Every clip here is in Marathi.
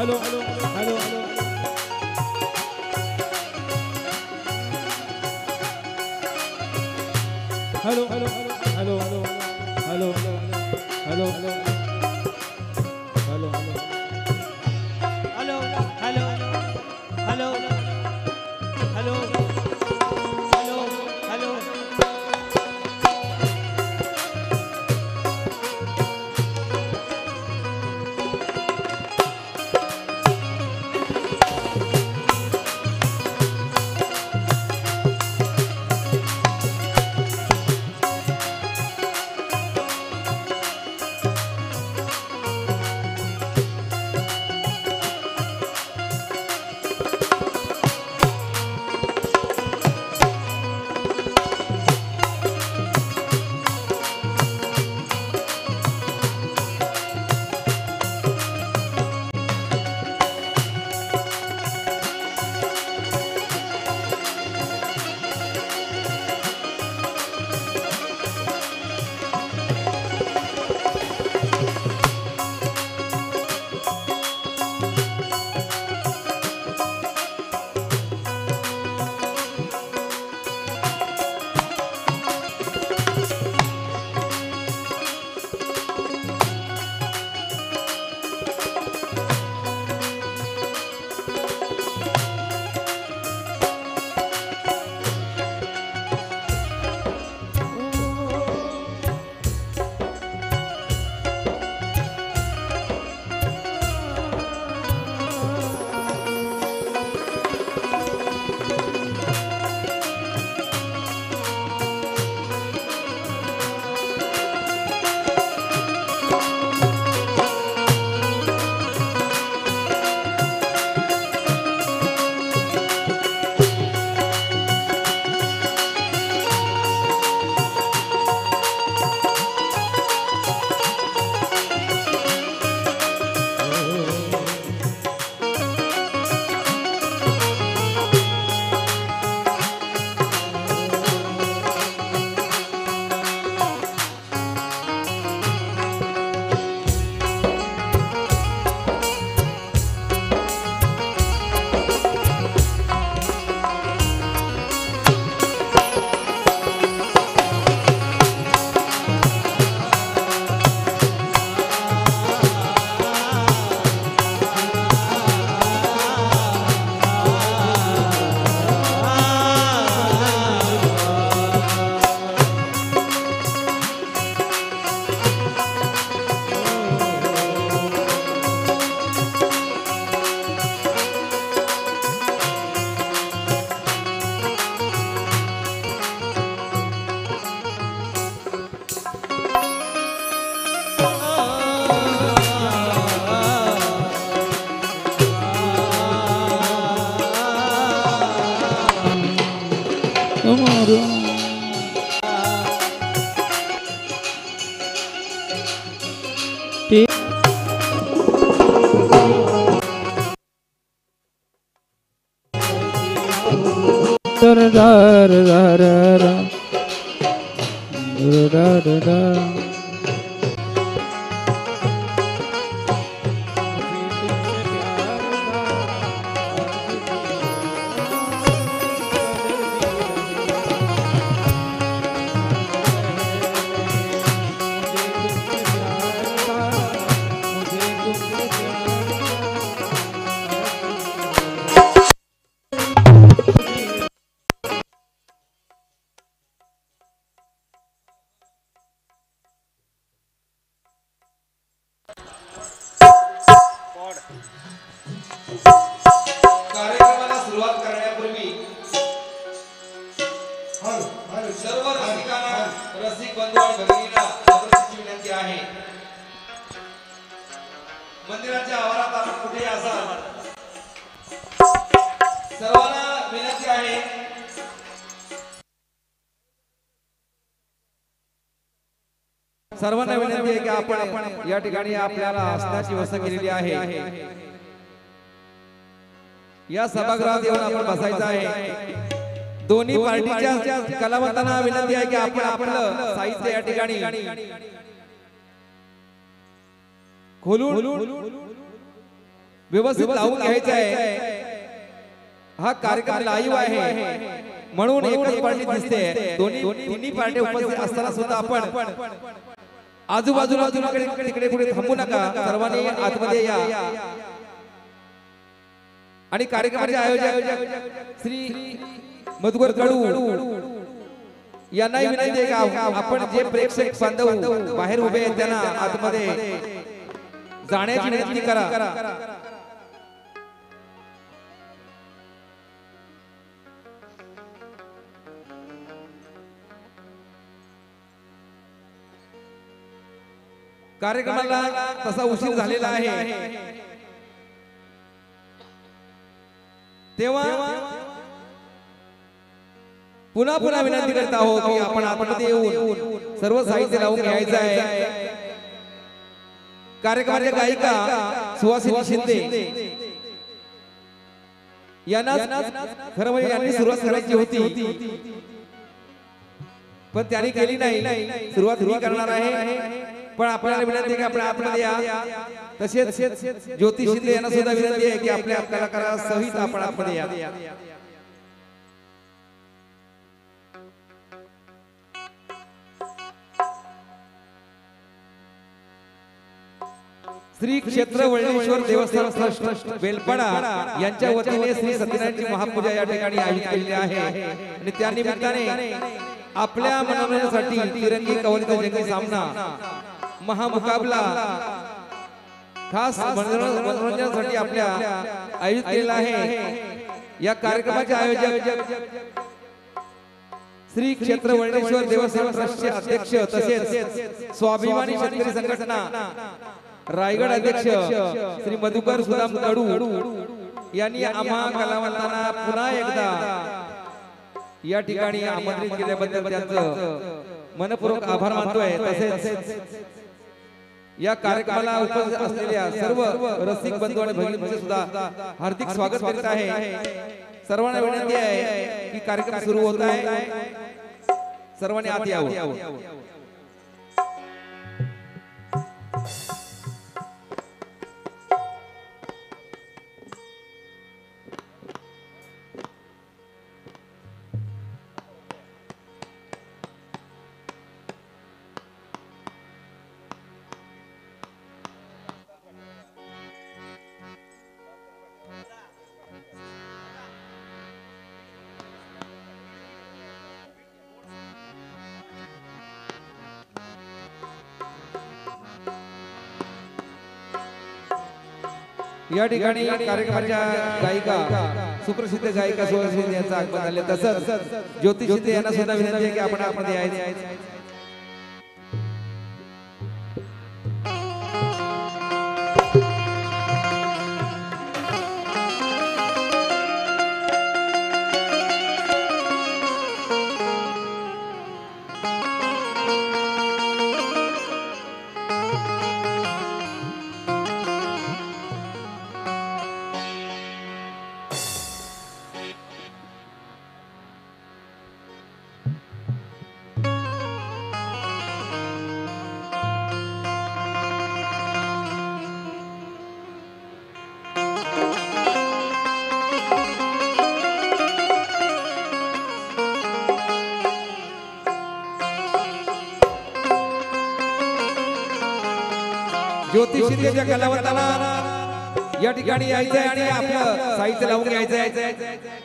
Hello hello hello hello hello hello hello hello hello hello hello hello hello hello कार्यक्रमाला सुरुवात करण्यापूर्वी सर्व रसिकांना रसिक बंधू आणि भगिनींना नम्रतेची विनंती आहे। मंदिराच्या आवारात आपण कुठे असाल सर्वांना विनंती आहे सर्वांना विनंती आहे की आपण या ठिकाणी आपल्याला असण्याची व्यवस्था केलेली आहे। या सभागृहात येऊन आपण बसायचं आहे। दोन्ही पार्टीच्या कलावंतांना विनंती आहे की आपण आपलं साहित्य या ठिकाणी खोलून व्यवस्थित लावून घ्यायचा आहे। हा कार्यक्रम लाईव्ह आहे म्हणून एकच पार्टी दिसते, दोन्ही पार्टी उपस्थित असताना सुद्धा आपण आजूबाजूला तिकडे कुठे थांबू नका, सर्वांनी आतमध्ये या। आणि कार्यक्रमाचे आयोजक श्री मधुकर कडू यांनाही विनंती आहे का आपण जे प्रेक्षक बांधव बाहेर उभे आहेत त्यांना आतमध्ये जाण्याची विनंती करा। कार्यक्रमाला तसा उशीर झालेला आहे, तेव्हा पुन्हा विनंती करत आहोत की आपण आतमध्ये येऊन सर्व साहित्य लावून घ्यायचं आहे। कार्यक्रमाच्या गायिका सुहासिनी शिंदे यांना खरं म्हणजे यांनी सुरुवात करायची होती पण त्यांनी केली नाही, सुरुवात ही करणार आहे। पण आपल्याला विनंती की आपण आतमध्ये या। तसेच ज्योती शिंदे यांना सुद्धा विनंती आहे की आपल्या कलाकारासहित आपण आतमध्ये या। श्री क्षेत्र वळणेश्वर देवस्थान ट्रस्ट बेलपाडा यांच्या वतीने श्री सत्यनारायणची महापूजा या ठिकाणी आयोजित केलेली आहे आणि त्या निमित्ताने आपल्या मनोरंजनासाठी तिरंगी कवलिका जंगी सामना महामुकाबला खास मनोरंजनासाठी आपल्या आयोजित केलेला आहे। या कार्यक्रमाचे आयोजक श्री क्षेत्र वळणेश्वर देवस्थान ट्रस्टचे अध्यक्ष तसेच स्वाभिमानी शेतकरी संघटना रायगड अध्यक्ष श्री मधुकर सुदाम कडू यांनी आम्हा कलावंतांना पुन्हा एकदा या ठिकाणी आमंत्रित केल्याबद्दल त्यांचं मनपूर्वक आभार मानतोय। तसेच या कार्यक्रमाला उपस्थित असलेल्या सर्व रसिक बंधू आणि भगिनींचे सुद्धा हार्दिक स्वागत करत आहे। सर्वांना विनंती आहे की कार्यक्रम सुरू होत आहे, सर्वांनी आत यावं। या ठिकाणी कार्यक्रमाच्या गायिका सुप्रसिद्ध गायिका सुहासिनी शिंदे यांचं आगमन झाले। तसंच ज्योती शिंदे यांना सुद्धा विनंती आहे की आपण आतमध्ये यायचं। ज्योती शिंदेच्या कलावंतांना या ठिकाणी यायचं आहे आणि आपलं साहित्य लावून घ्यायचं आहे।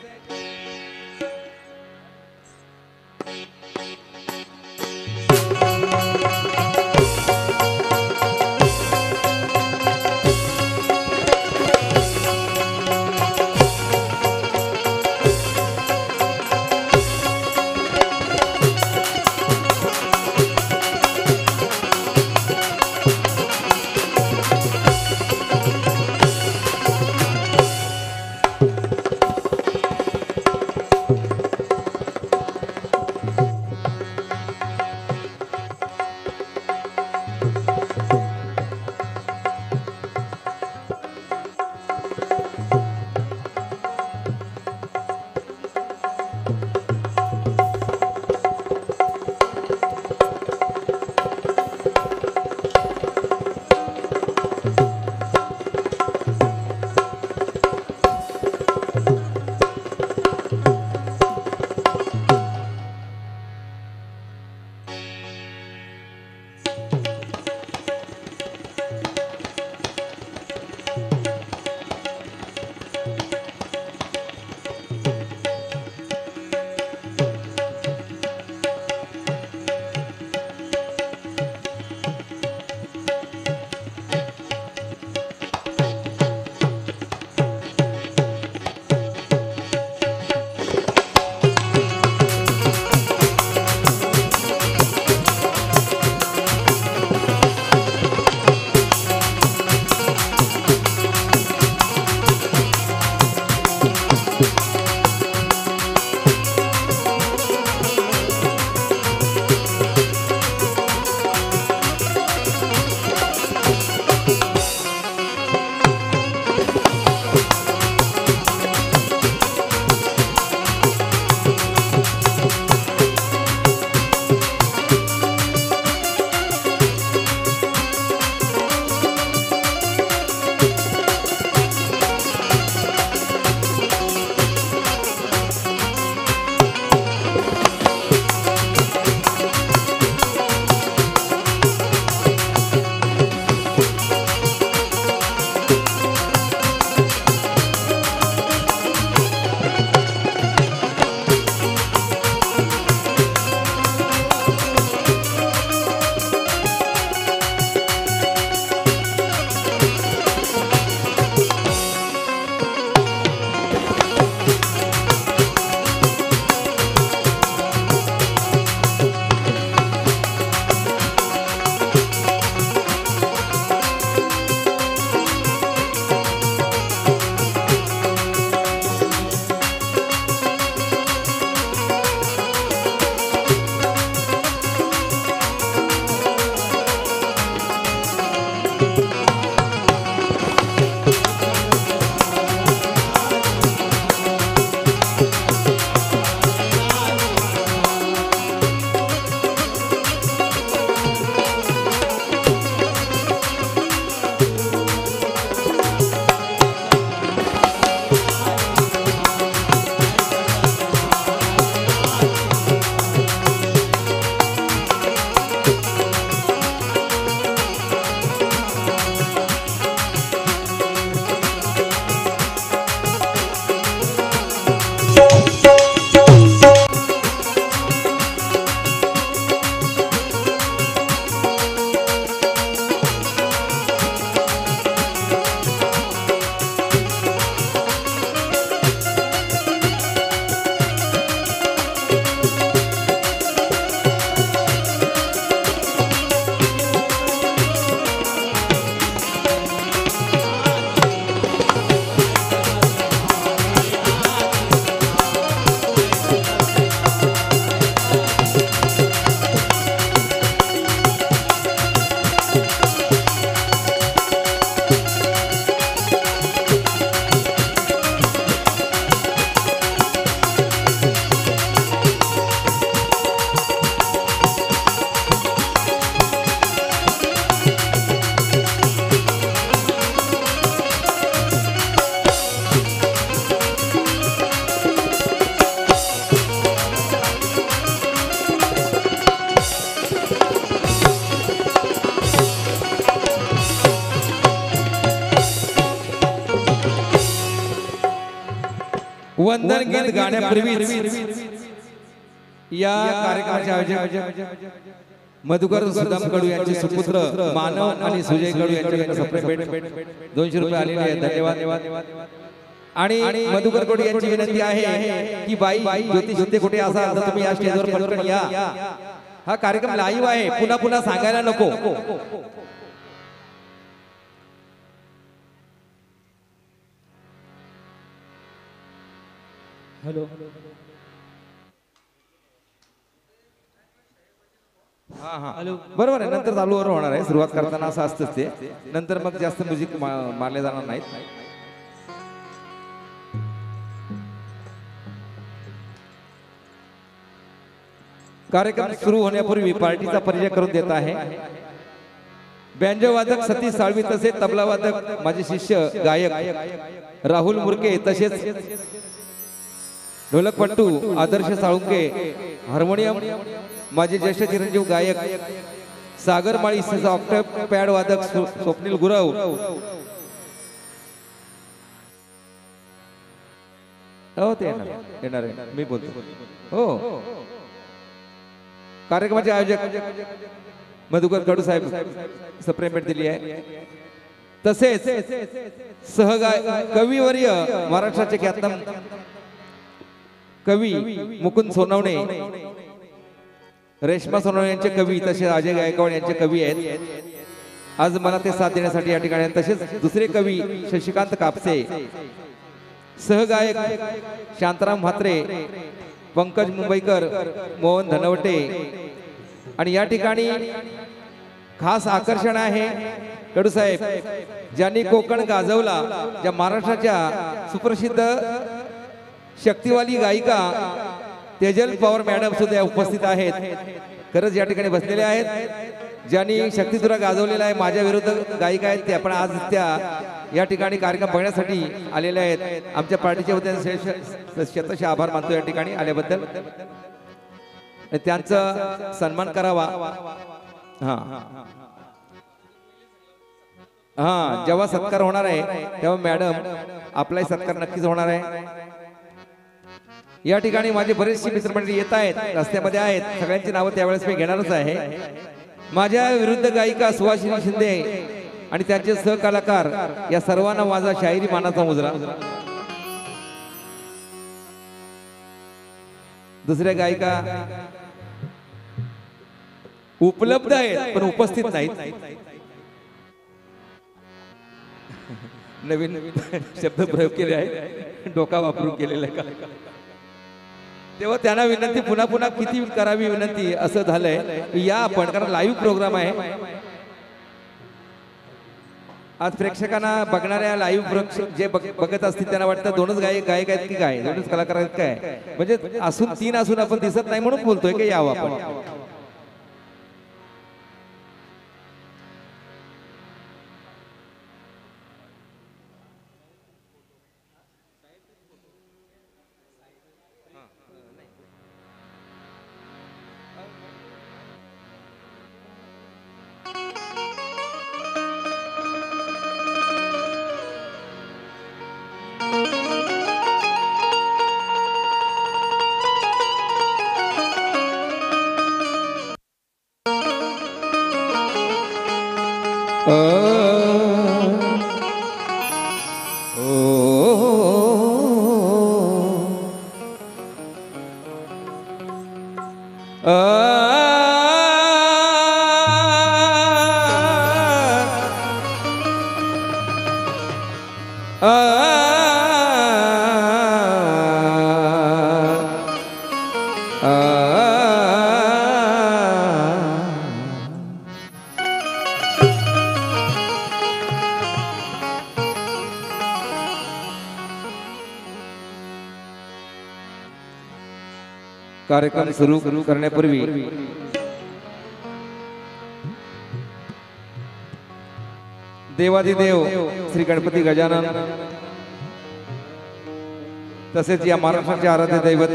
वंदन गीत गाण्यापूर्वी या कार्यक्रमाचे आयोजक मधुकर सुदाम कडू यांचे सुपुत्र मानव आणि सुजय कडू यांच्याकडे सप्रेट 200 रुपये आलेले आहेत. धन्यवाद. आणि मधुकर कडू यांची विनंती आहे की बाई ज्योती ज्योती कुठे असाल तर तुम्ही या स्टेजवर पटकन या. हा कार्यक्रम लाईव्ह आहे, पुन्हा पुन्हा सांगायला नको. हॅलो हॅलो बरोबर आहे. नंतर चालू होणार आहे. सुरुवात करताना असं असतंच ते, नंतर मग जास्त म्युझिक मारले जाणार नाहीत. कार्यक्रम सुरू होण्यापूर्वी पार्टीचा परिचय करून देत आहे. बँजो वादक सतीश साळवी, तसेच तबला वादक माझे शिष्य गायक राहुल मुरके, तसेच ढोलकपट्टू आदर्श साळुंके, हार्मोनियम माझे ज्येष्ठ चिरंजीव गायक सागर माळी, ऑक्टॅव पॅड वादक स्वप्नील गुरव, हो ते येणार आहे, मी बोलतो. हो, कार्यक्रमाचे आयोजक मधुकर कडू साहेब सप्रेमेंट दिली आहे. तसेच सहगाय कविवर्य महाराष्ट्राचे ख्यातनाम कवी मुकुंद सोनवणे, रेश्मा सोनवणे यांचे कवी, तसेच अजय गायकवाड यांचे कवी आहेत. आज मला ते साथ देण्यासाठी या ठिकाणी. तसेच दुसरे कवी शशिकांत कापसे, सहगायक शांताराम म्हात्रे, पंकज मुंबईकर, मोहन धनवटे. आणि या ठिकाणी खास आकर्षण आहे कडू साहेब, ज्यांनी कोकण गाजवला, ज्या महाराष्ट्राच्या सुप्रसिद्ध शक्तिवाली गायिका तेजल पवार मॅडम सुद्धा उपस्थित आहेत. खरंच या ठिकाणी बसलेले आहेत, ज्यांनी शक्तिसुरा गाजवलेला आहे. माझ्या विरुद्ध गायिका आहेत त्या, पण आज त्या या ठिकाणी कार्यक्रम बघण्यासाठी आलेल्या आहेत. आमच्या पार्टीच्या वतीने शतश आभार मानतो या ठिकाणी आल्याबद्दल. त्यांचा सन्मान करावा. हा जेव्हा सत्कार होणार आहे तेव्हा मॅडम आपलाही सत्कार नक्कीच होणार आहे. या ठिकाणी माझे बरेचसे मित्रमंडळी येत आहेत, रस्त्यामध्ये आहेत. सगळ्यांची नावं त्यावेळेस मी घेणारच आहे. माझ्या विरुद्ध गायिका सुहासिनी शिंदे आणि त्यांचे सहकलाकार या सर्वांना माझा शायरी मानाचा मुजरा. दुसऱ्या गायिका उपलब्ध आहेत पण उपस्थित नाहीत. नवीन शब्द प्रयोग केले आहे, डोका वापरून केलेला आहे. तेव्हा त्यांना विनंती, पुन्हा पुन्हा किती करावी विनंती असं झालंय. या आपण, कारण लाईव्ह प्रोग्राम आहे आज. प्रेक्षकांना बघणाऱ्या लाईव्ह जे बघत असतील त्यांना वाटतं दोनच गायक आहेत की काय, दोनच कलाकार आहेत काय, म्हणजे असून तीन असून आपण दिसत नाही म्हणून बोलतोय की यावं आपण. कार्यक्रम सुरू करण्यापूर्वी देवादिदेव श्री गणपती गजानन, तसेच या महाराष्ट्राचे आराध्य दैवत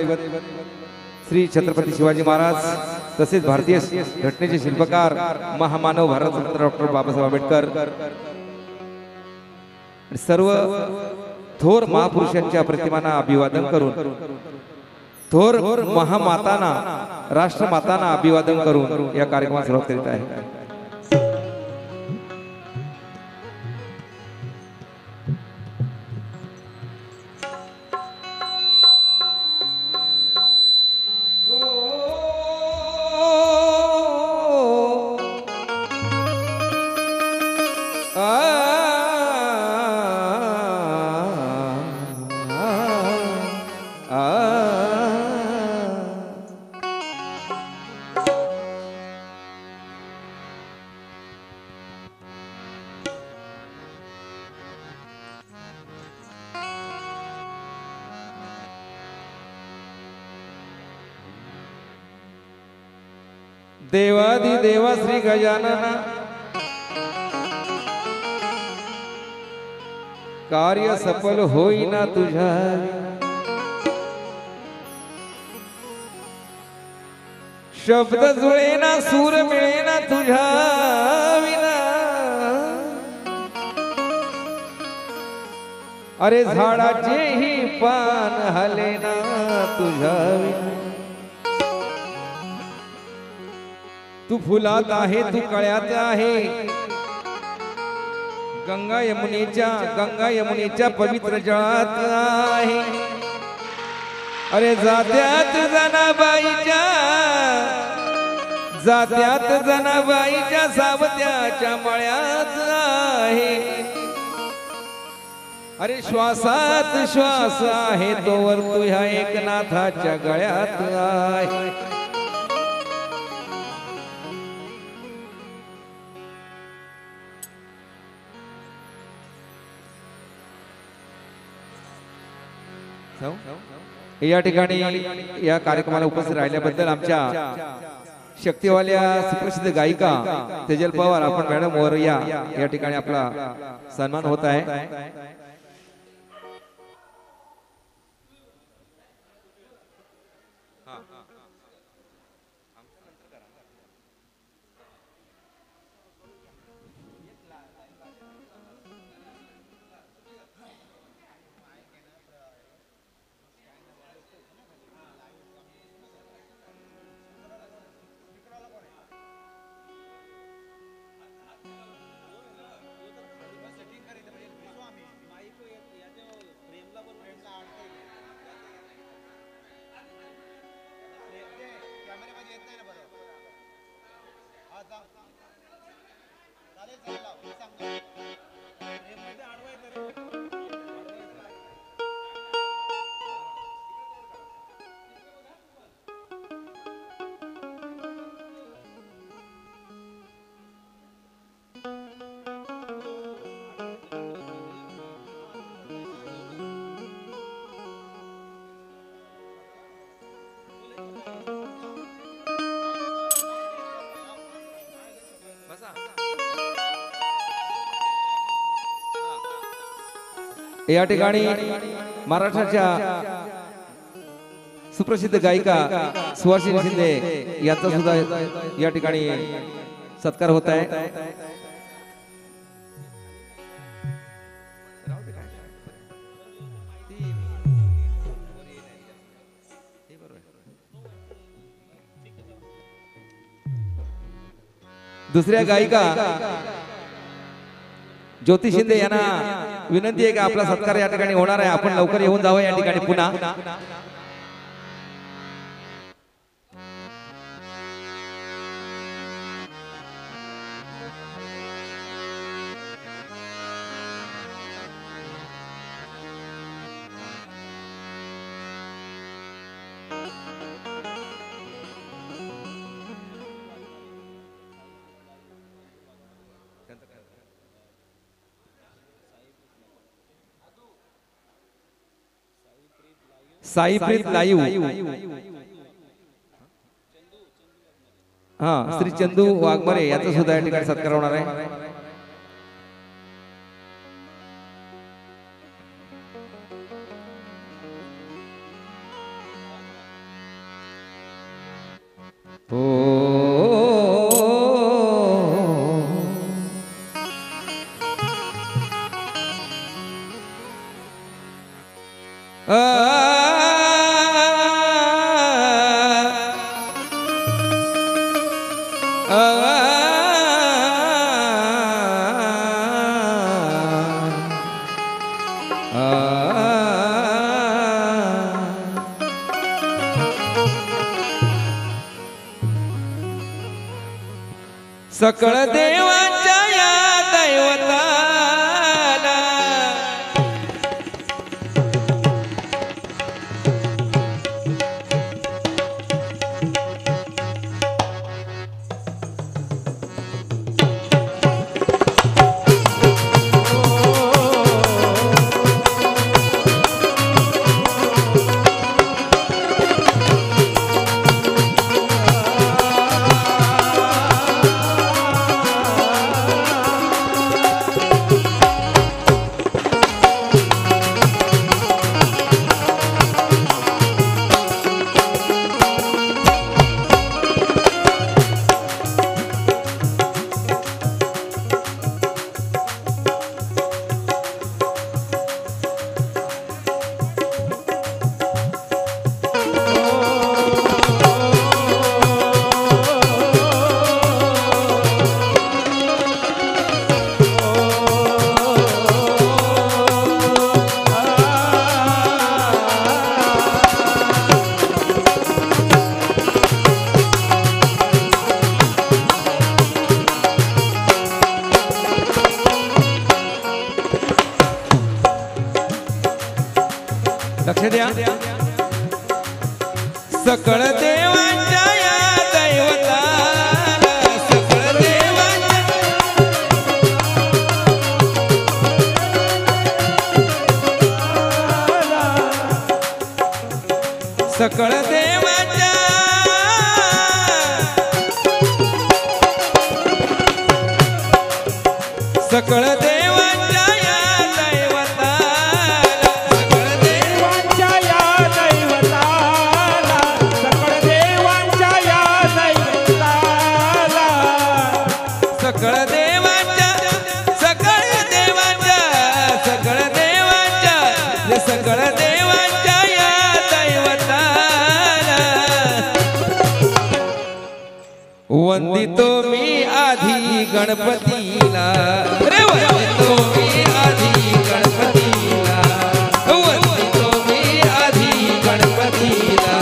श्री छत्रपती शिवाजी महाराज, तसेच भारतीय घटनेचे शिल्पकार महामानव भारतरत्न डॉक्टर बाबासाहेब आंबेडकर, सर्व थोर महापुरुषांच्या प्रतिमांना अभिवादन करून, थोर महामातांना राष्ट्रमातांना अभिवादन करून या कार्यक्रमास सुरुवात करीत आहे. देवादी देवा श्री गजानना कार्य सफल होईना तुझ्या, शब्द जुळेना सूर मिळेना तुझ्या विना, अरे झाडाचेही पान हलेना तुझ्या विना. तू फुलात आहे, तू कळ्यात आहे, गंगा यमुनेच्या पवित्र जळात आहे. अरे जात्यात जनाबाईच्या सावत्याच्या मळ्यात आहे. अरे श्वासात श्वास आहे तोवर तुझ्या एकनाथाच्या गळ्यात आहे. या ठिकाणी या कार्यक्रमाला उपस्थित राहिल्याबद्दल आमच्या शक्तिवाल्या सुप्रसिद्ध गायिका तेजल पवार आपण मॅडम वर या ठिकाणी आपला सन्मान होत आहे. या ठिकाणी महाराष्ट्राच्या सुप्रसिद्ध गायिका सुहासिनी शिंदे यांचा सुद्धा या ठिकाणी सत्कार होत आहे. दुसऱ्या गायिका ज्योती शिंदे यांना विनंती आहे की आपला सत्कार या ठिकाणी होणार आहे, आपण लवकर येऊन जावं या ठिकाणी पुन्हा. साईप्रीत लाईव्ह श्री चंदू वाघमारे याचा सुद्धा या ठिकाणी सत्कार होणार आहे. सकळ देवाच्या या दैवताला लक्ष द्या सकळ देवाच्या या दैवताला सकळ देवाच्या सकळ देवाच्या सकळ देवाच्या या दैवताला सकळ देवांच्या या दैवताला सकळ देवांच्या या दैवताला सकळ देवाच्या सकळ देवाच्या सकळ देवाच्या रे सकळ देवाच्या या दैवताला वंदितो मी आधी गणपतीला रे वंदितो मी आधी गणपतीला वंदितो मी आधी गणपतीला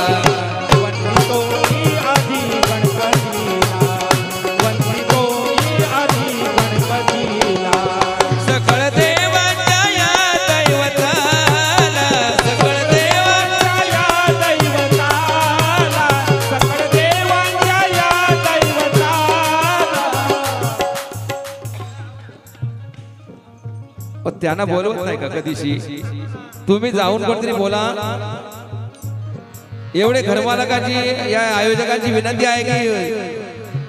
वंदितो मी आधी गणपतीला वंदितो मी आधी गणपतीला सकळ देवाच्या या दैवताला सकळ देवाच्या या दैवताला सकळ देवांच्या या दैवताला त्यांना बोलवत नाही का कधीशी तुम्ही जाऊन कोणतरी बोला एवढे घरमालकाची या आयोजकांची विनंती आहे की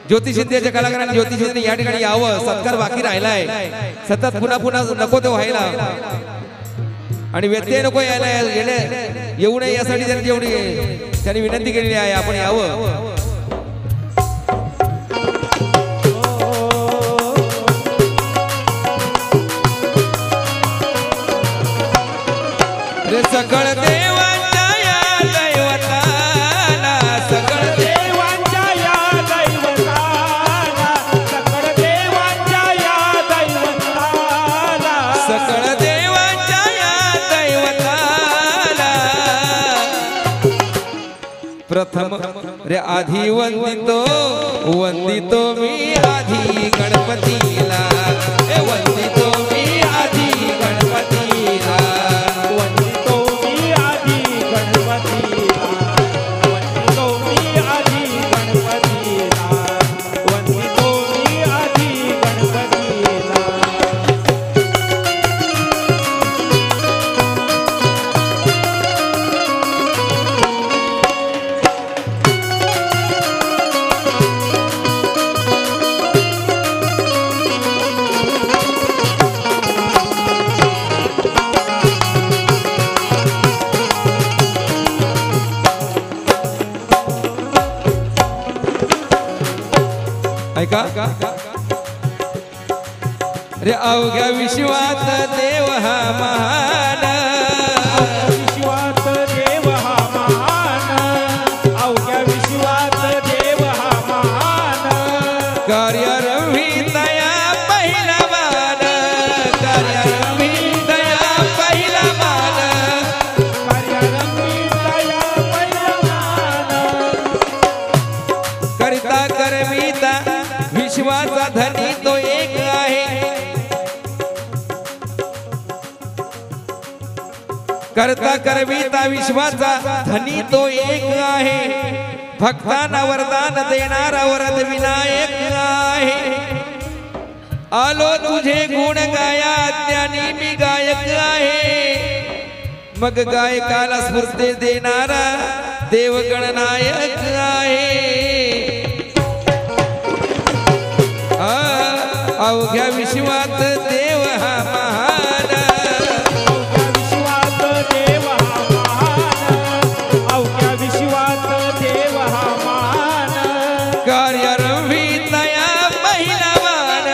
ज्योती शिंदेच्या कलाकारांनी ज्योती शिंदे या ठिकाणी यावं सत्कार बाकी राहिलाय सतत पुन्हा पुन्हा नको ते व्हायला आणि व्यत्यय नको यायला येऊ नये यासाठी त्यांनी विनंती केलेली आहे आपण यावं सकळ देवाच्या या दैवताला सकळ देवांच्या या दैवताला सकळ देवांच्या या दैवताला सकळ देवाच्या या दैवताला प्रथम रे आधी वंदितो मी आधी गणपतीला वंदितो मी आधी गणपतीला वंदितो मी आधी गणपतीला वंदितो मी आधी गणपतीला वंदितो मी आधी गणपतीला ऐका रे अवघ्या विश्वात देव हा महान विश्वात करता करविता विश्वाचा धनी तो एक आहे, भक्तांना वरदान देणारा वरद विनायक आहे। आलो तुझे गुण गाया ज्ञानी मी गायक आहे, मग गायकाला स्फूर्ती देणारा देव गणनायक आहे। अवघ्या विश्वात देव हा महान, अवघ्या विश्वात देव हा महान, अवघ्या विश्वात देव हा महान, कार्यारंभितया पहिलवान,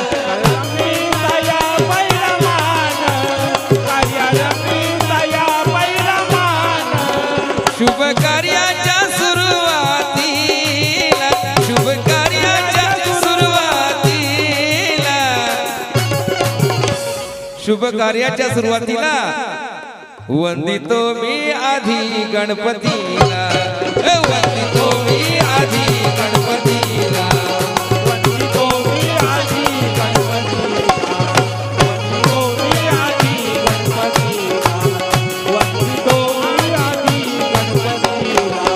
कार्यारंभितया पहिलवान, कार्यारंभितया पहिलवान, शुभ कार्याच्या सुरुवातीला, शुभ कार्याच्या सुरुवातीला, शुभ कार्याच्या सुरुवातीला वंदितो मी आधी गणपतीला, वंदितो मी आधी गणपतीला, वंदितो मी आधी गणपतीला, वंदितो मी आधी गणपतीला, वंदितो मी आधी गणपतीला।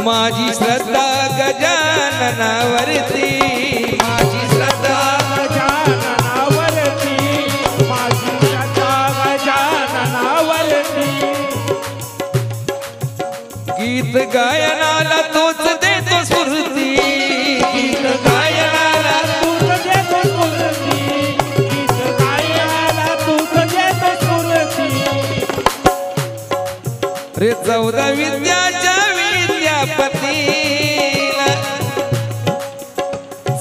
माझी श्रद्धा गजाननावरती, माझी श्रद्धा गजाननावरती, माझी श्रद्धा गजाननावरती, गीत गायनाला तोच देतो स्फूर्ती, गीत गायनाला तूच देतो स्फूर्ती, गीत गायनाला तूच देतो स्फूर्ती, रे 14 विद्याच्या विद्यापतीला,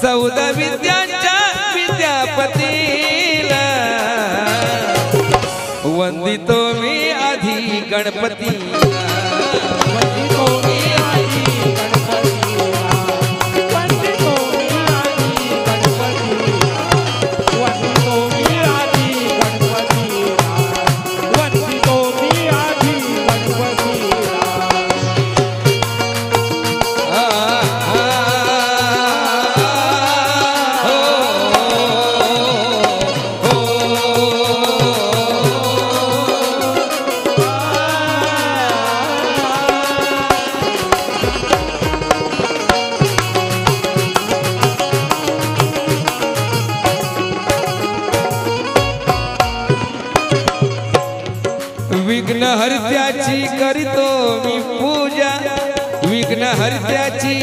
14 विद्याच्या विद्यापतीला, वंदितो मी आधी गणपतीला, वंदितो मी आधी गणपतीला, वंदितो मी आधी गणपतीला, वंदितो मी आधी गणपतीला, वंदितो मी आधी गणपतीला। विघ्न हर्त्याची करीतो मी पूजा, विघ्न हर्त्याची,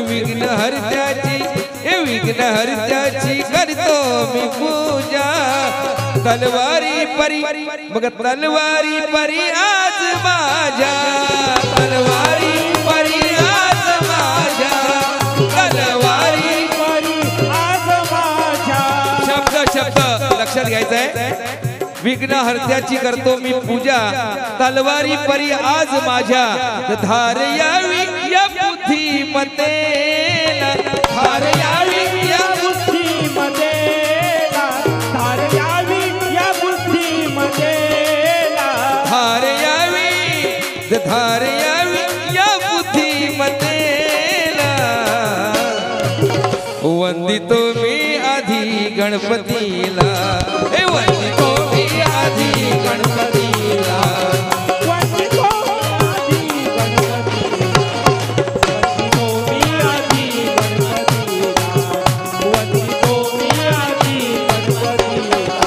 विघ्न हर्त्याची, विघ्न हर्त्याची करीतो मी पूजा, तलवारी परी, मग तलवारी परी आज माझ्या, तलवारी परी आज माझ्या, तलवारी परी आज माझ्या। शब्द शब्द लक्षात घ्यायचा आहे। विघ्न हर्त्याची करतो मी पूजा, तलवारी परी आज माझ्या, धार यावी या बुद्धिमतेला, धार यावी या बुद्धिमतेला, धार यावी या बुद्धिमतेला, धार यावी, धार यावी या बुद्धिमतेला, वंदितो मी आधी गणपतीला, हे वंदितो मी आधी गणपतीला, वंदितो आधी गणपतीला, वंदितो मी आधी गणपतीला, वंदितो मी आधी गणपतीला।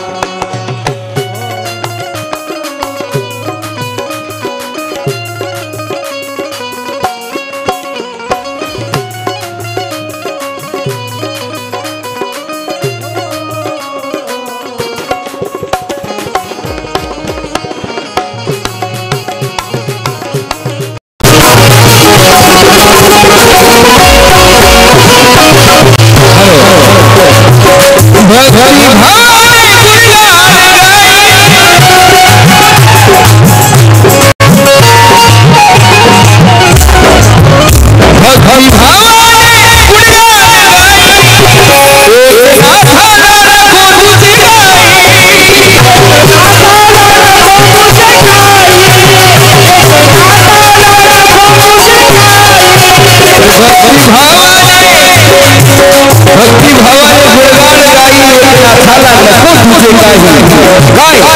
झाला नको तुझे काय रंग यावा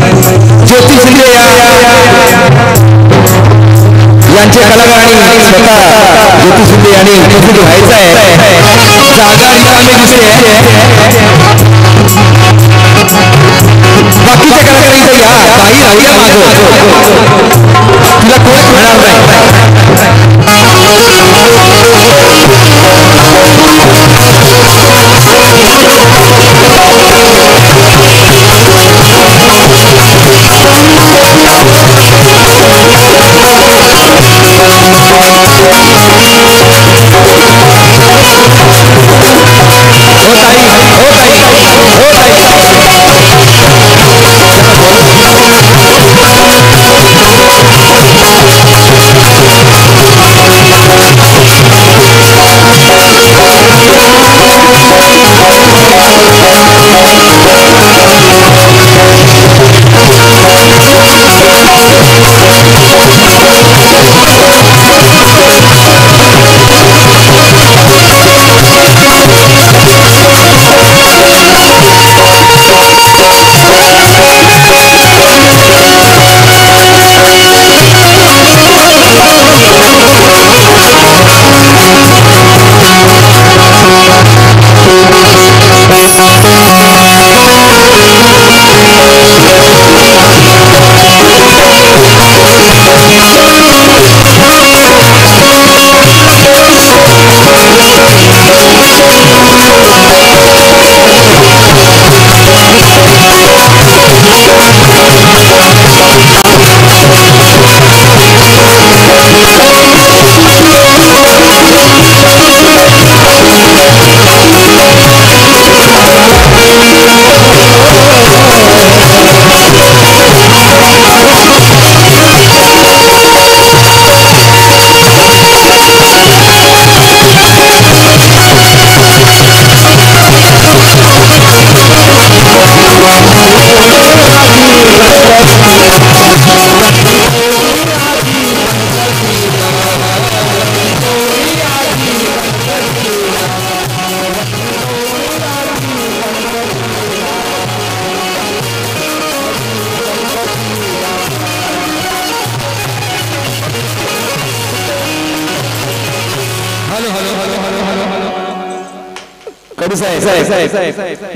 माझ्या ज्योती शिंदे यांचे कलाकारांनी स्वतः ज्योती शिंदे यांनी उपस्थित व्हायचं आहे जागा रिकामी दिसते बाकीच्या कलाकारांचं या काही राहिल्या मागं तुला कोण मिळणार नाही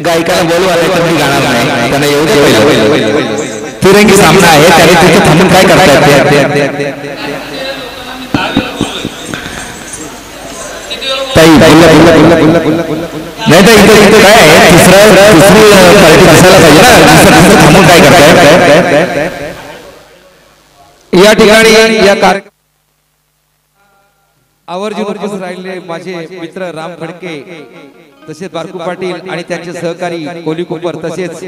गायकाला बोलवा गाणार नाही त्यांना येऊ दे तिरंगी सामना आहे त्याने तिथे थांबून काय करतात नाही तर इथे काय आहे तिसरी पार्टी दिसायला पाहिजे ना थांबून काय करताय या ठिकाणी या कार्यक्रम आवर्जून उपस्थित राहिले माझे मित्र राम खडके तसेच बारकू पाटील आणि त्यांचे सहकारी कोली कुपर तसेच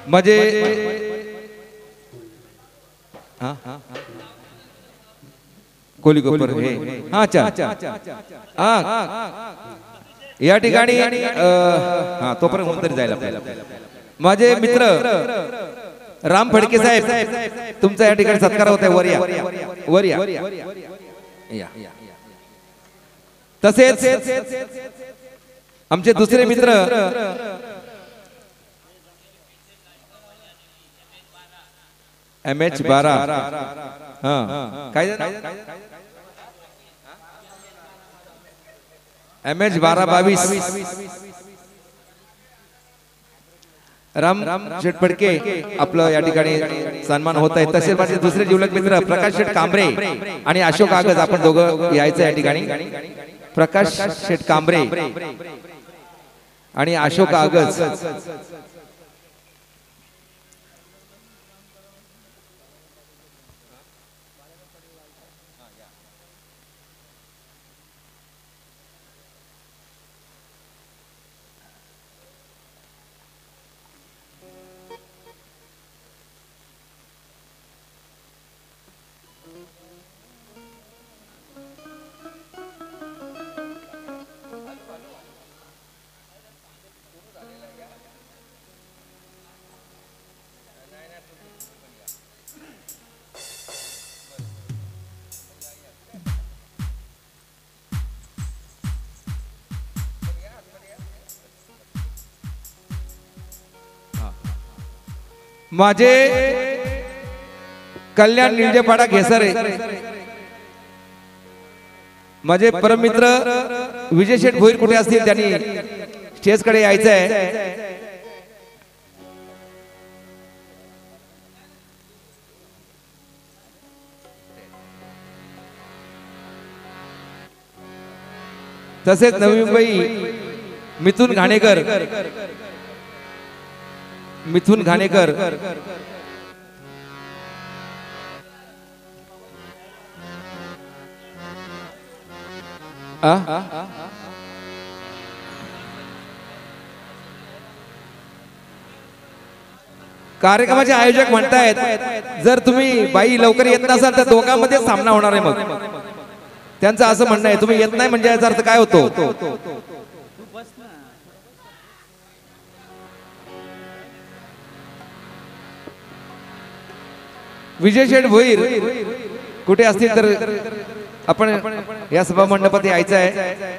माझे कोली कुपर हे या ठिकाणी तोपर्यंत तरी जायला माझे मित्र राम फडके साहेब तुमचा या ठिकाणी सत्कार होत आहे वर या तसेच आमचे दुसरे मित्र MH12 हा काय MH1222 राम शेठ फडके आपलं या ठिकाणी सन्मान होत आहे। तसेच माझे दुसरे जिवलग मित्र प्रकाश शेठ कांबरे आणि अशोक आगज आपण दोघं यायचं या ठिकाणी। प्रकाश शेठ कांबरे आणि अशोक आगज माझे कल्याण निंजेपाडा घेसारे माझे परममित्र विजय शेठ भोईर कुठे असतील त्यांनी स्टेज कडे यायचं आहे। तसेच नवी मुंबई मिथुन घाणेकर कार्यक्रमाचे आयोजक म्हणतायत जर तुम्ही बाई लवकर येत नसाल तर दोघांमध्ये सामना होणार आहे। मग त्यांचं असं म्हणणं आहे तुम्ही येत नाही म्हणजे याचा अर्थ काय होतो? विजय शेठ भोईर कुठे असतील तर आपण या सभा मंडपात यायचं आहे।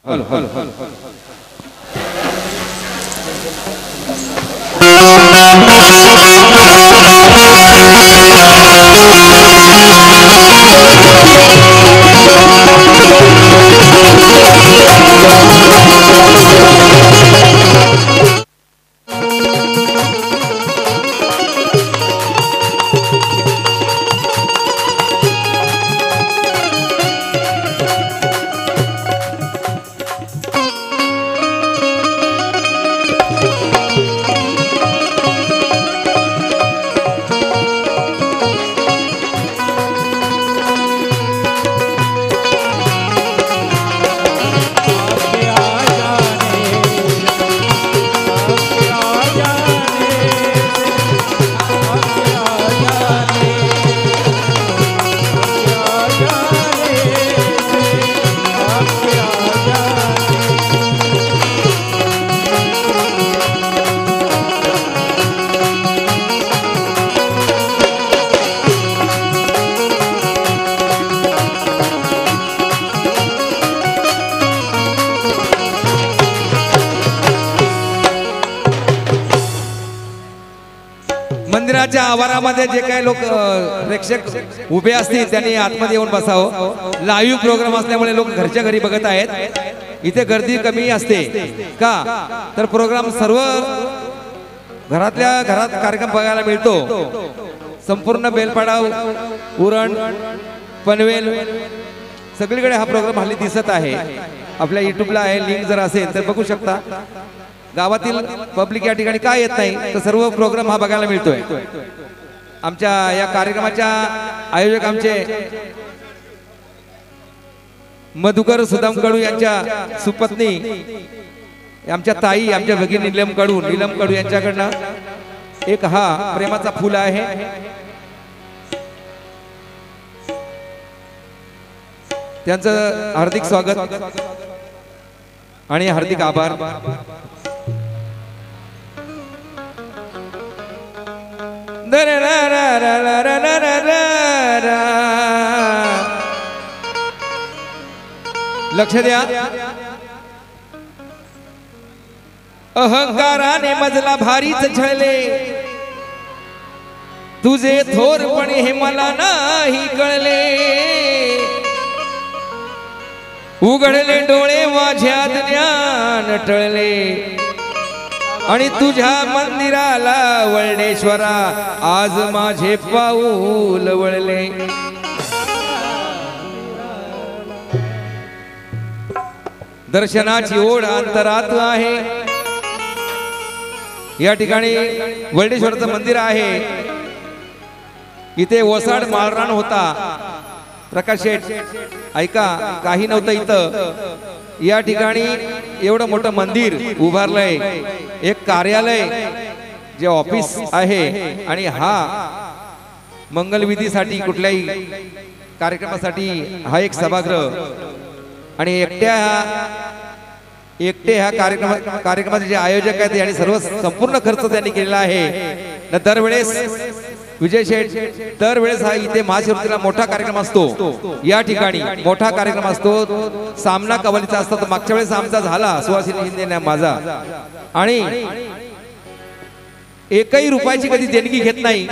हॅलो हॅलो मंदिराच्या आवारामध्ये जे काही लोक प्रेक्षक उभे असतील त्यांनी आतमध्ये येऊन बसावं। लाईव्ह प्रोग्राम असल्यामुळे लोक घरच्या घरी बघत आहेत, इथे गर्दी कमी असते का तर प्रोग्राम सर्व घरातल्या घरात कार्यक्रम बघायला मिळतो। संपूर्ण बेलपाडा उरण पनवेल सगळीकडे हा प्रोग्राम हल्ली दिसत आहे. आपल्या युट्यूबला आहे, लिंक जर असेल तर बघू शकता. गावातील पब्लिक या ठिकाणी काय येत नाही तर सर्व प्रोग्राम हा बघायला मिळतोय. आमच्या या कार्यक्रमाच्या आयोजक आमचे मधुकर सुदाम कडू यांच्या सुपत्नी आमच्या ताई आमच्या भगिनी नीलम कडू यांच्याकडनं एक हा प्रेमाचा फूल आहे. त्यांचं हार्दिक स्वागत आणि हार्दिक आभार. लक्ष द्या. अहंकाराने मजला भारीच छळले, तुझे थोरपणे हे मला नाही कळले. उघडले डोळे माझ्या ज्ञान टळले, आणि तुझ्या मंदिराला वळणेश्वरा आज माझे पाऊल वळले. दर्शनाची ओढ अंतरात आहे. या ठिकाणी वळणेश्वराचं मंदिर आहे. इथे ओसाड माळरान होता. प्रकाश शेठ ऐका, काही नव्हतं इथं. या ठिकाणी एवढं मोठं मंदिर उभारलंय, एक कार्यालय जे ऑफिस आहे, आणि हा मंगलविधीसाठी कुठल्याही कार्यक्रमासाठी हा एक सभागृह. आणि एकटे ह्या कार्यक्रमाचे जे आयोजक आहेत आणि सर्व संपूर्ण खर्च त्यांनी केलेला आहे. दरवेळेस विजय शेठ दरवेळेस हा इथे महाशिवरात्रीला मोठा कार्यक्रम असतो. या ठिकाणी मोठा कार्यक्रम असतो. सामना कबड्डीचा असतो. मागच्या वेळेस आमचा झाला सुहासिनी शिंदे माझा, आणि एकही रुपयाची कधी देणगी घेत नाही.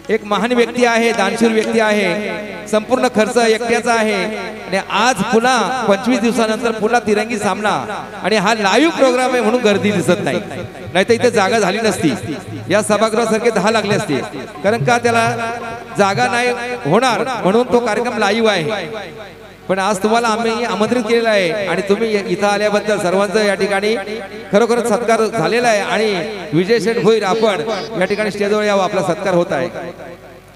एक महान व्यक्ती आहे, दानशूर व्यक्ती आहे. संपूर्ण खर्च एकट्याचा आहे. आणि आज पुन्हा 25 दिवसानंतर पुन्हा तिरंगी सामना, आणि हा लाईव्ह प्रोग्राम आहे म्हणून गर्दी दिसत नाही. नाहीतर इथे जागा झाली नसती. या सभागृहासारखे 10 लागले असते. कारण का त्याला जागा नाही होणार म्हणून तो कार्यक्रम लाईव्ह आहे. पण आज तुम्हाला आम्ही आमंत्रित केलेलं आहे, आणि तुम्ही इथं आल्याबद्दल सर्वांचं या ठिकाणी खरोखरच सत्कार झालेला आहे. आणि विजय शेठ भोईर आपण या ठिकाणी स्टेजवर यावं, आपला सत्कार होत आहे.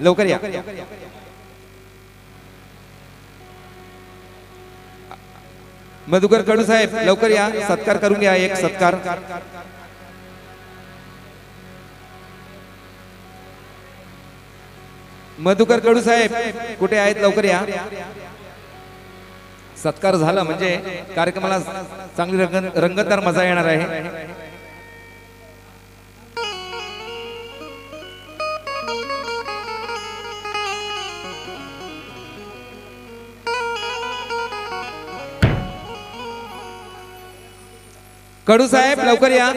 लवकर या. मधुकर कडू साहेब लवकर या, सत्कार करून घ्या. एक सत्कार. मधुकर कडू साहेब कुठे आहेत? लवकर या. सत्कार झाला म्हणजे कार्यक्रमाला चांगली रंगतदार मजा येणार आहे. कडू साहेब लवकर या.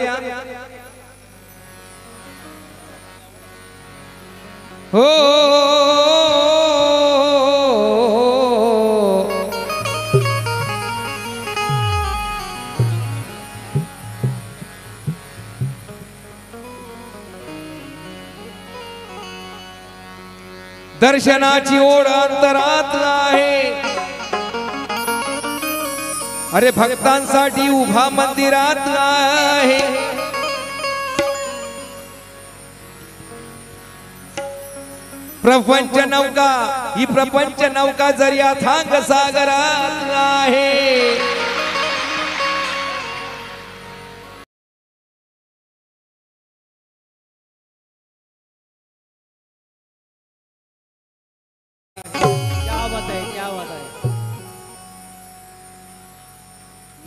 हो दर्शनाची ओढ अंतरात आहे. अरे भक्तांसाठी उभा मंदिरात आहे. प्रपंच नौका ही प्रपंच नौका जरिया थांग सागरात आहे.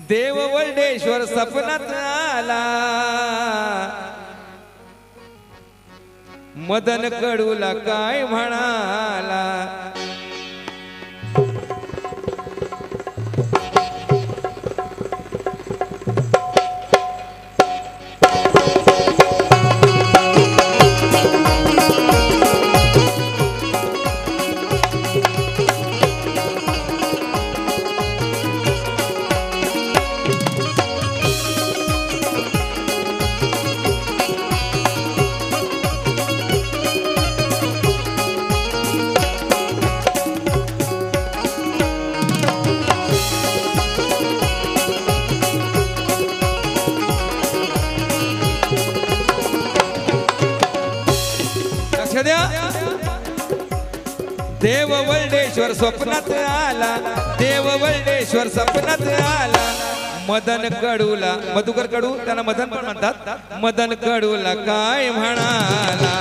देव वल्डेश्वर सपनात आला. मदन कडूला काय म्हणाला. द्या. देव वर्डेश्वर स्वप्नात आला, देव वर्डेश्वर स्वप्नात आला. मदन कडूला, मधुकर कडू त्यांना मदन पण म्हणतात. मदन कडूला काय म्हणाला,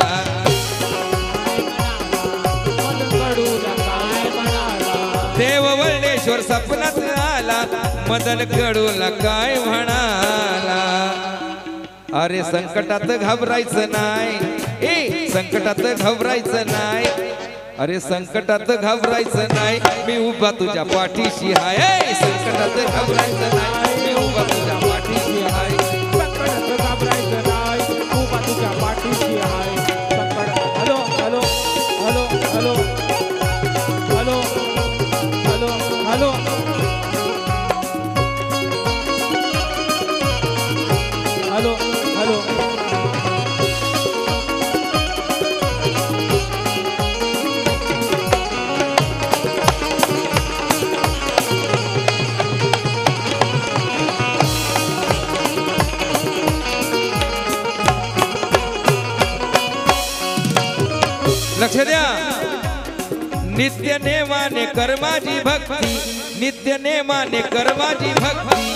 देव वर्डेश्वर स्वप्नात आला. मदन कडूला काय म्हणाला. अरे संकटात घाबरायचं नाही, ए संकटात घाबरायचं नाही. अरे संकटात घाबरायचं नाही, मी उभा तुझ्या पाठीशी आहे. संकटात घाबरायचं नाही, मी उभा तुझ्या पाठीशी आहे. संकटात घाबरायचं नाही, उभा तुझ्या पाठीशी आहे. Hello hello hello hello hello hello hello hello hello. लक्ष द्या. नित्य नेमाने कर्माची भक्ती, नित्य नेमाने कर्माची भक्ती.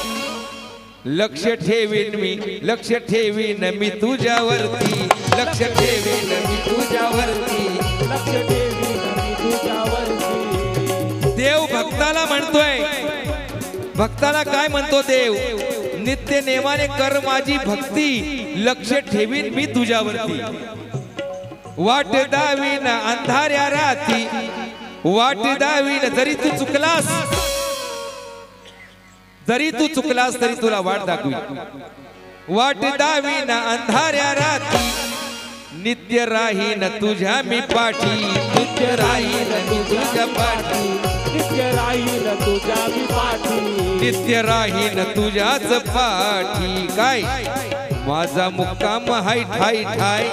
लक्ष ठेवीन मी, लक्ष ठेवीन मी तुझ्यावरती. लक्ष ठेवीन मी तुझ्यावरती. लक्ष ठेवीन मी तुझ्यावरती. देव भक्ताला म्हणतोय. भक्ताला काय म्हणतो देव? नित्य नेमाने कर माझी भक्ती, लक्ष ठेवीन मी तुझ्यावरती. वाट दावीन अंधाऱ्या राती, वाट दावीन जरी तू चुकलास, जरी तू चुकलास तरी तुला वाट दाखवी. वाट दावीन अंधाऱ्या राती, नित्य राहीन तुझ्या मी पाठी. नित्य राहीन मी तुझ्या पाठी. नित्य राहीन तुझ्या मी पाठी. नित्य राहीन तुझ्याच पाठी. काय माझा मुक्काम हाय ठाय ठाय,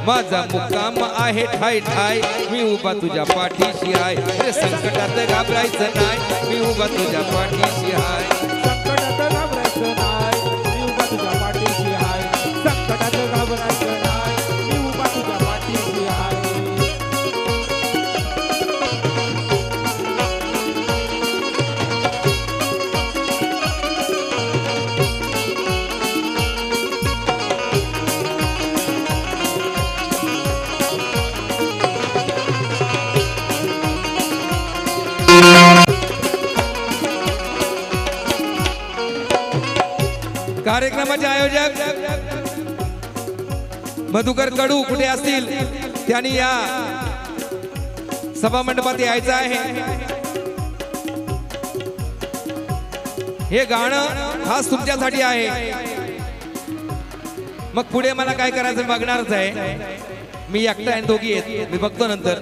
माझा मुक्काम आहे ठाय ठाय. मी उभा तुझ्या पाठीशी आहे. अरे संकटात घाबरायचं नाही, मी उभा तुझ्या पाठीशी आहे. संकटात घाबरायचं नाही, मी उभा तुझ्या पाठीशी आहे. संकटात घाबरायचं नाही, मी उभा तुझ्या पाठीशी आहे. कार्यक्रमाचे आयोजक मधुकर कडू कुठे असतील त्यांनी या सभा मंडपात यायचं आहे. हे गाणं खास तुमच्यासाठी आहे. मग पुढे मला काय करायचं बघणारच आहे. मी एकटा आणि दोघी आहेत, मी बघतो नंतर.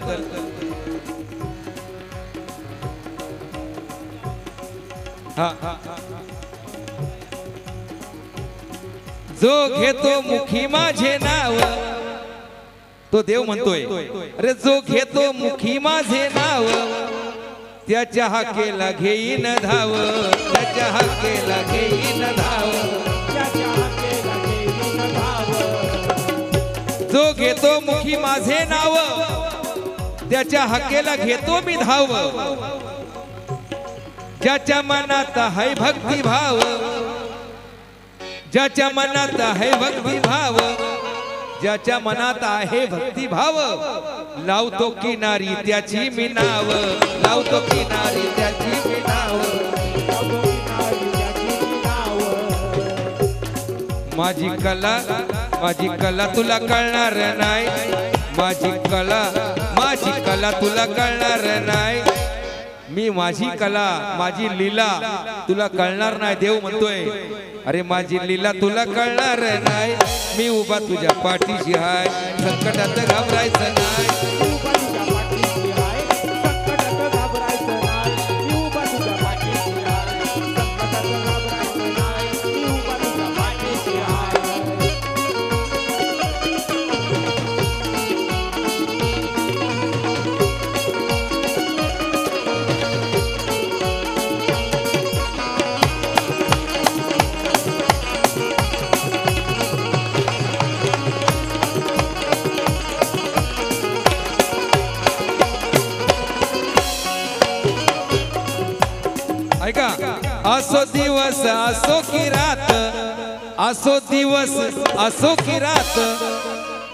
हा जो घेतो मुखी माझे नाव, तो देव म्हणतोय. अरे जो घेतो मुखी माझे नाव, त्याच्या हाकेला घेईन धाव. त्याच्या हाकेला घेईन धाव. त्याच्या हाकेला घेईन धाव. जो घेतो मुखी माझे नाव, त्याच्या हाकेला घेतो मी धाव. ज्याच्या मनात आहे भक्ती भाव, ज्याच्या मनात आहे भक्ती भाव, ज्याच्या मनात आहे भक्ती भाव, लावतो किनारी त्याची मी नाव. लावतो किनारी त्याची मी नाव. माझी कला, माझी कला तुला कळणार नाही. माझी कला, माझी कला तुला कळणार नाही. मी माझी कला, माझी लीला तुला कळणार नाही. देव म्हणतोय अरे माझी लीला तुला कळणार नाही. मी उभा तुझ्या पाठीशी आहे. संकटात घाबरायचं नाही. असो दिवस असो की रात, असो दिवस असो की रात,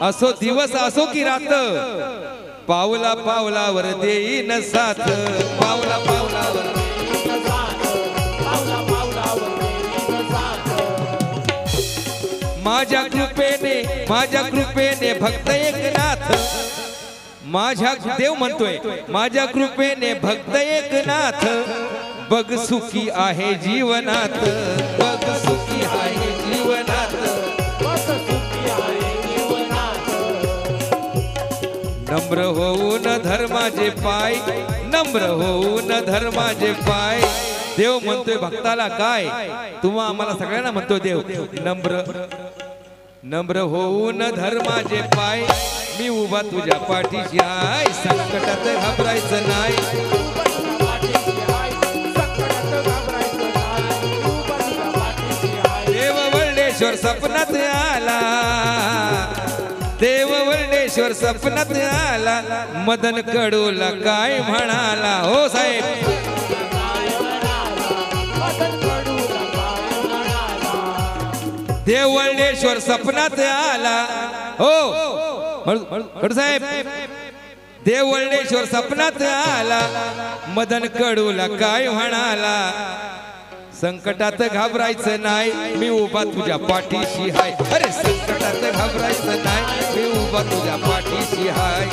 असो दिवस असो की रात, पावला पावलावर देईन साथ, पावला पावलावर माझ्या कृपेने भक्त एकनाथ, माझ्या देव म्हणतोय माझ्या कृपेने भक्त एकनाथ, बग सुखी आहे जीवनात, बग सुखी आहे जीवनात, नम्र होऊन धर्माचे पाय, नम्र होऊन धर्माचे पाय, देव म्हणतोय भक्ताला काय, तुम्हा आम्हाला सगळ्यांना म्हणतोय देव, नम्र नम्र होऊन धर्माचे पाय, मी उभा तुझ्या पाठीशी आहे, संकटात घाबरायचं नाही, देव वर्णेश्वर सपनात आला, देव वर्णेश्वर सपनात आला, मदन कडूला काय म्हणाला, हो साहेब देव वर्णेश्वर सपनात आला, हो कडू साहेब देव वर्णेश्वर सपनात आला, मदन कडूला काय म्हणाला, संकटात घाबरायचं नाही, मी उभा तुझ्या पाठीशी हाय, अरे संकटात घाबरायचं नाही, मी उभा तुझ्या पाठीशी हाय,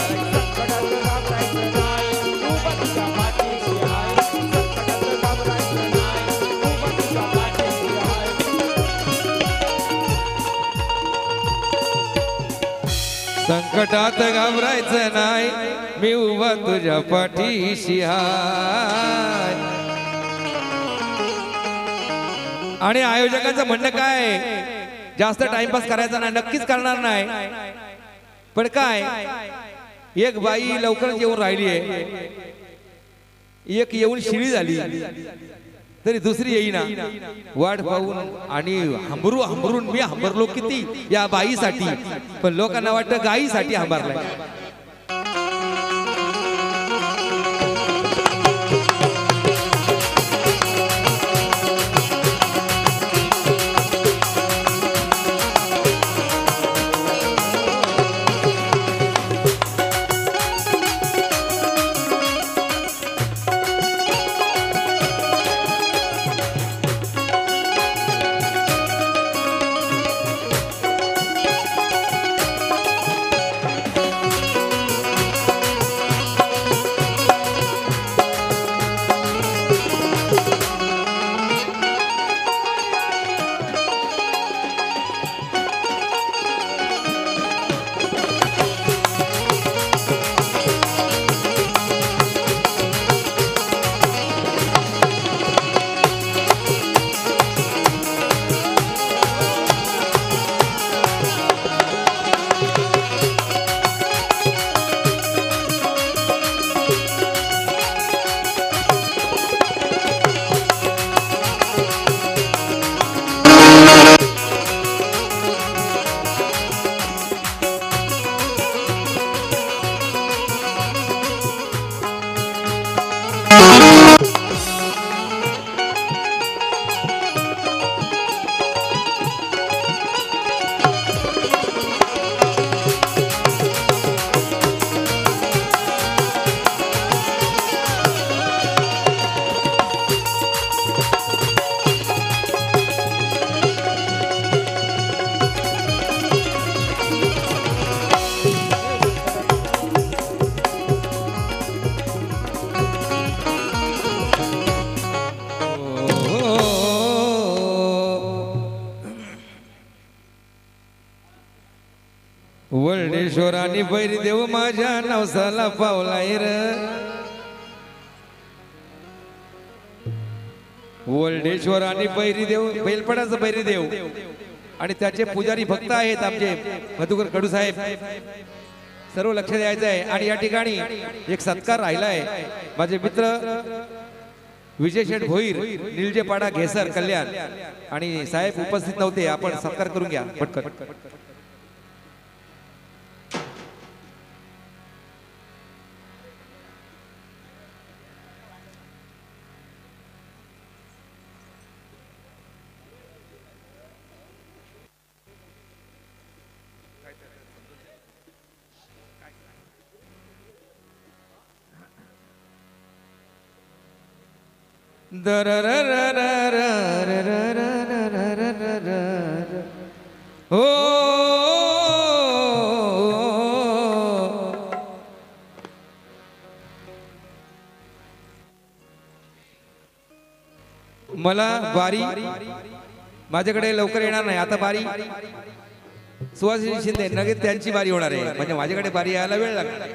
संकटात घाबरायचं नाही, मी उभा तुझ्या पाठीशी हाय. आणि आयोजकांचं म्हणणं काय, जास्त टाइमपास करायचा नाही, नक्कीच करणार नाही, पण काय एक बाई लवकर येऊन राहिली आहे, एक येऊन शिळी झाली तरी दुसरी येईना, वाट पाहून आणि हंबरून मी हंबरलो किती या बाईसाठी, पण लोकांना वाटतं गाईसाठी हंबरलाय. वर्णेश्वरानी बैरी देव माझ्या नवसाला पावलाय र, वर्णेश्वरानी बैरी देव बैलपडाचं बैरी देव आणि त्याचे पुजारी भक्त आहेत आमचे मधुकर कडू साहेब, सर्व लक्ष द्यायचं आहे. आणि या ठिकाणी एक सत्कार राहिलाय, माझे मित्र विजय शेठ भोईर निलजेपाडा घेसर कल्याण, आणि साहेब उपस्थित नव्हते, आपण सत्कार करून घ्या पटकन. हो मला बारी माझ्याकडे लवकर येणार नाही आता बारी सुहासिनी शिंदे लगेच त्यांची बारी होणार आहे म्हणजे माझ्याकडे बारी यायला वेळ लागणार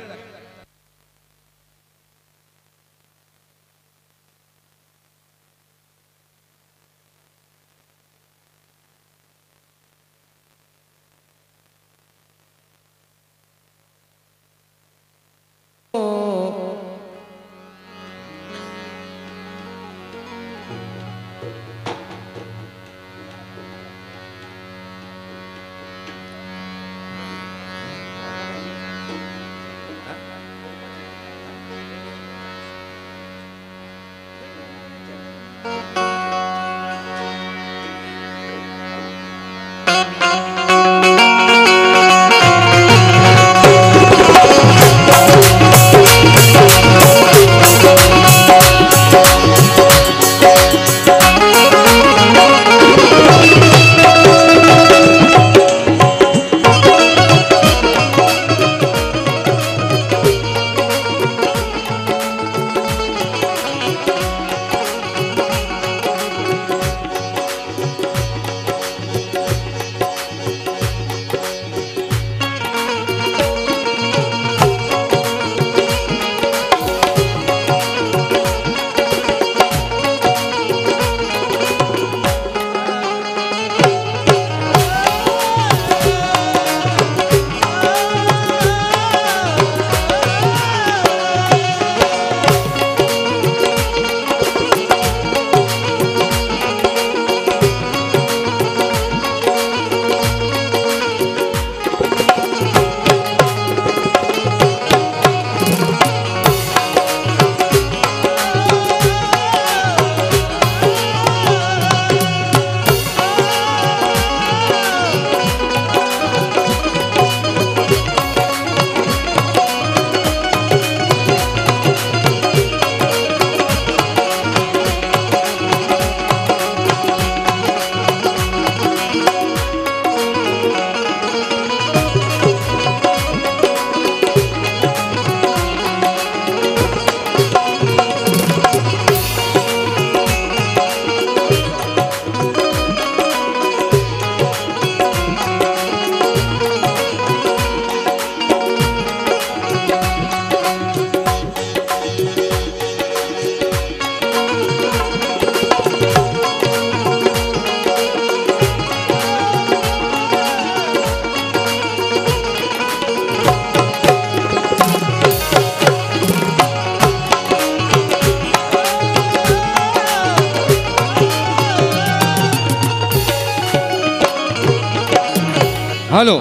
हॅलो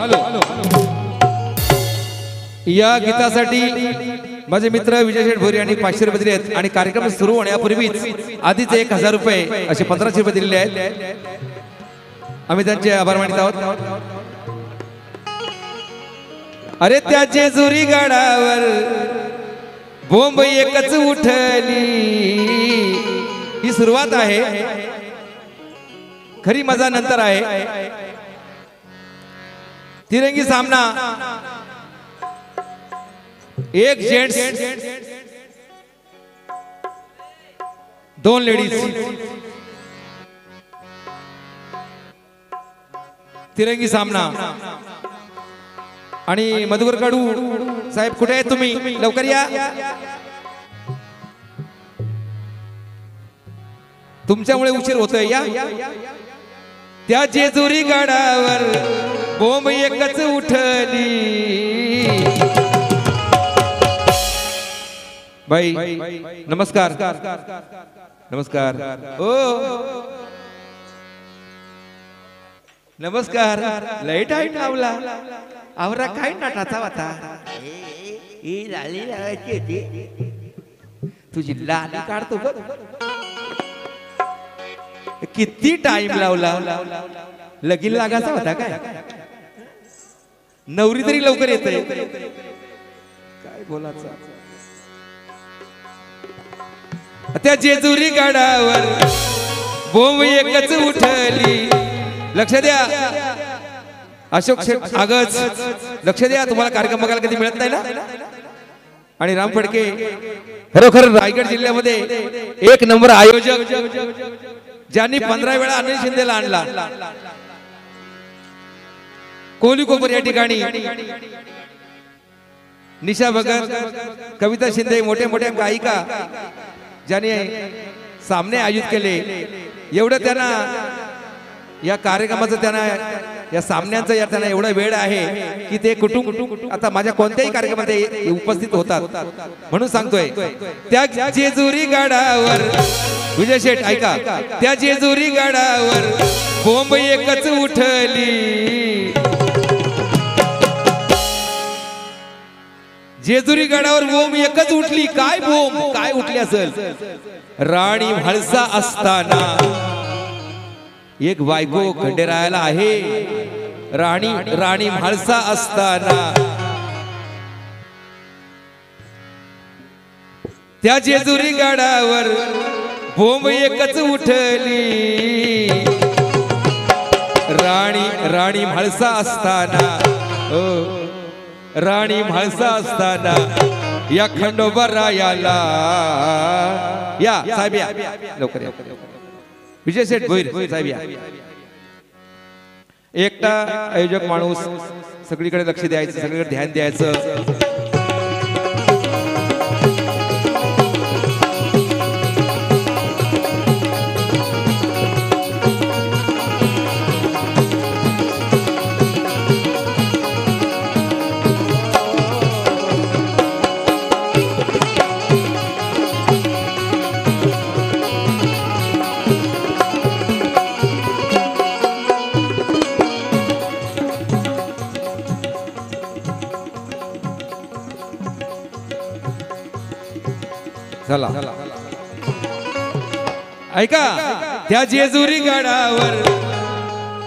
या गीतासाठी माझे मित्र विजय शेठ भोरी आणि 500 रुपये दिले आहेत आणि कार्यक्रम सुरू होण्यापूर्वीच आधीच 1000 रुपये असे 1500 रुपये दिलेले आहेत आम्ही त्यांचे आभार मानित आहोत अरे त्या जेजुरी गडावर बोंब एकच उठली ही सुरुवात आहे खरी मजा नंतर आहे तिरंगी सामना एक जेंट्स 2 लेडीज तिरंगी सामना आणि मधुकर कडू साहेब कुठे आहे तुम्ही लवकर या तुमच्यामुळे उशीर होतोय या त्या जेजुरी गडावर बोंब एकच उठली बाई नमस्कार नमस्कार ओ नमस्कार लय टाईम लावला आवरा काय नाटाचा होता ही लाली लावायची होती तुझी लाली काढतो बघ किती टाइम लावला लगीन लागायचा होता काय नवरी तरी लवकर येते काय बोलायचं त्या जेजुरी गडावर बोंब एकच उठली. लक्ष द्या अशोक शेठ आगच, लक्ष द्या. तुम्हाला कार्यक्रम बघायला कधी मिळत नाही ना. आणि राम फडके खरोखर रायगड जिल्ह्यामध्ये एक नंबर आयोजक, ज्यांनी 15 वेळा अनिल शिंदेला आणला. कोहली कोपर या ठिकाणी निशा भगत, कविता शिंदे, मोठ्या मोठ्या गायिका ज्यांनी सामने आयोजित केले. एवढं त्यांना या कार्यक्रमाचं, त्यांना या सामन्यांचं या त्यांना एवढा वेळ आहे की ते कुटुंब आता माझ्या कोणत्याही कार्यक्रमात ते उपस्थित होतात. म्हणून सांगतोय त्या जेजुरी गडावर, विजय शेठ ऐका, त्या जेजुरी गडावर बोंब एकच उठली. जेजुरी गडावर बोंब एकच उठली. काय बोंब काय उठली असेल? राणी म्हाळसा असताना एक बायको खंडेरायाला आहे. राणी म्हाळसा असताना त्या जेजुरी गडावर बोंब एकच उठली. राणी म्हाळसा असताना, राणी म्हाळसा असताना या खंडोबारायाला या साहेब या लवकर या. विजय शेठ भोईर साहेब या. एकटा आयोजक माणूस, सगळीकडे लक्ष द्यायचं, सगळीकडे ध्यान द्यायचं. चला ऐका, त्या जेजुरी गडावर,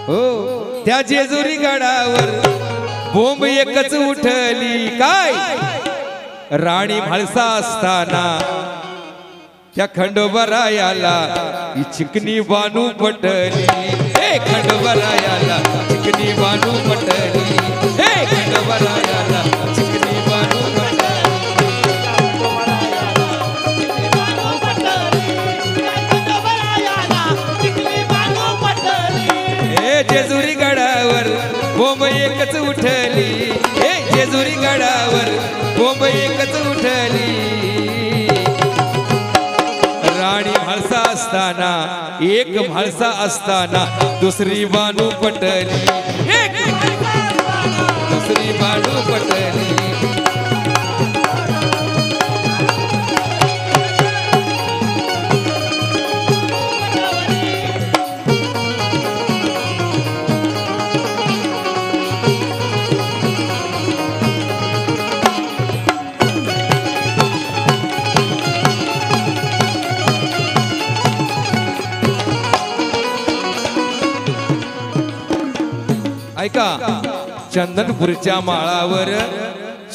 हो त्या जेजुरी गडावर बोंब एकच उठली. काय? राणी म्हाळसा असताना त्या खंडोबारायाला ही चिकनी बानू पटली. हे खंडोबारायाला चिकनी बानू पटली. हे खंडोबारायाला चिकनी बानू पटली. जेजुरी गडावर बोंब एकच उठली. हे जेजुरी गडावर बोंब एकच उठली. राणी म्हाळसा असताना, एक म्हाळसा असताना दुसरी बानू पटली. दुसरी बानू पटली. ऐका, चंदनपूरच्या माळावर,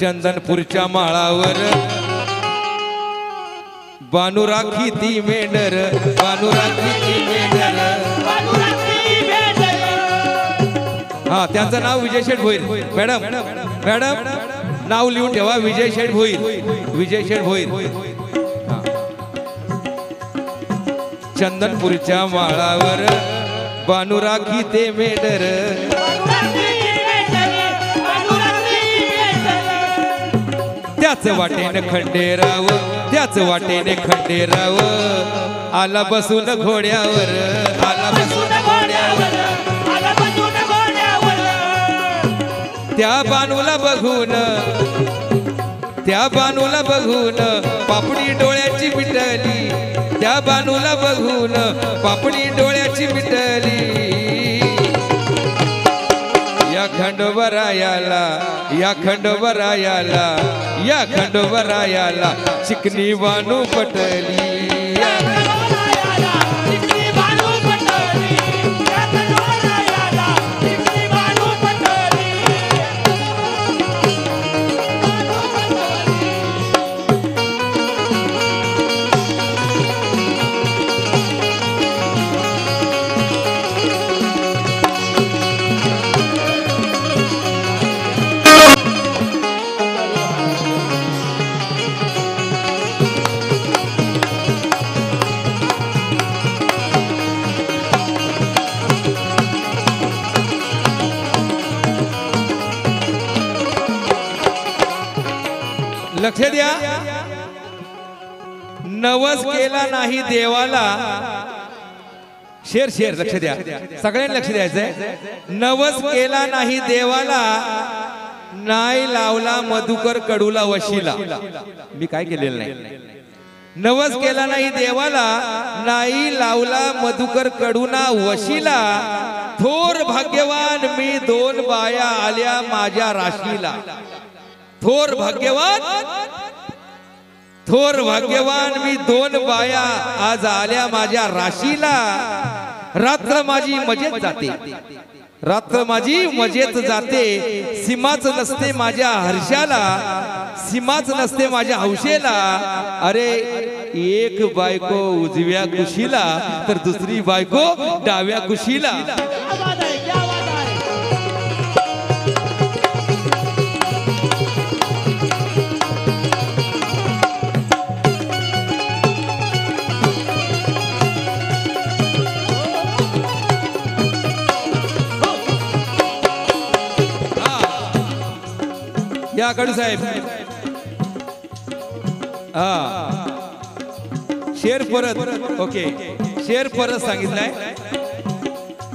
चंदनपूरच्या माळावर बानू राखी ती मेंढर, बानू राखी ती मेंढर. हा, त्यांचं नाव विजय शेठ भोईर. मॅडम मॅडम नाव लिहून ठेवा, विजय शेठ भोईर. विजय शेठ भोईर. चंदनपूरच्या माळावर बानू राखी ते मेंढर. त्याच वाटेने खंडेराव, त्याच वाटेने खंडेराव आला बसून घोड्यावर, आला बसून घोड्यावर. त्या बानूला बघून, त्या बानूला बघून पापडी डोळ्याची मिटली. त्या बानूला बघून पापडी डोळ्याची मिटली. या खंडोबारायाला, या खंडोबारायाला, या खंडोबारायाला चिकनी बानू पटली. लक्ष द्या, नवस केला नाही देवाला. शेर शेर लक्ष द्या, सगळ्यांनी लक्ष द्यायचंय. नवस केला नाही देवाला, नाही लावला मधुकर कडूला वशीला. मी काय केलेलं नाही. नवस केला नाही देवाला, नाही लावला मधुकर कडूना वशीला. थोर भाग्यवान मी दोन बाया आल्या माझ्या राशीला. थोर भाग्यवान, थोर भाग्यवान मी दोन बाया आज आल्या माझ्या राशीला. रात्र माझी मजेत जाते, रात्र माझी मजेत जाते. सीमाच नसते माझ्या हर्षाला, सीमाच नसते माझ्या हौशेला. अरे एक बायको उजव्या कुशीला, तर दुसरी बायको डाव्या कुशीला. या कडू साहेब, हा शेर परत. ओके, शेर परत सांगितलाय.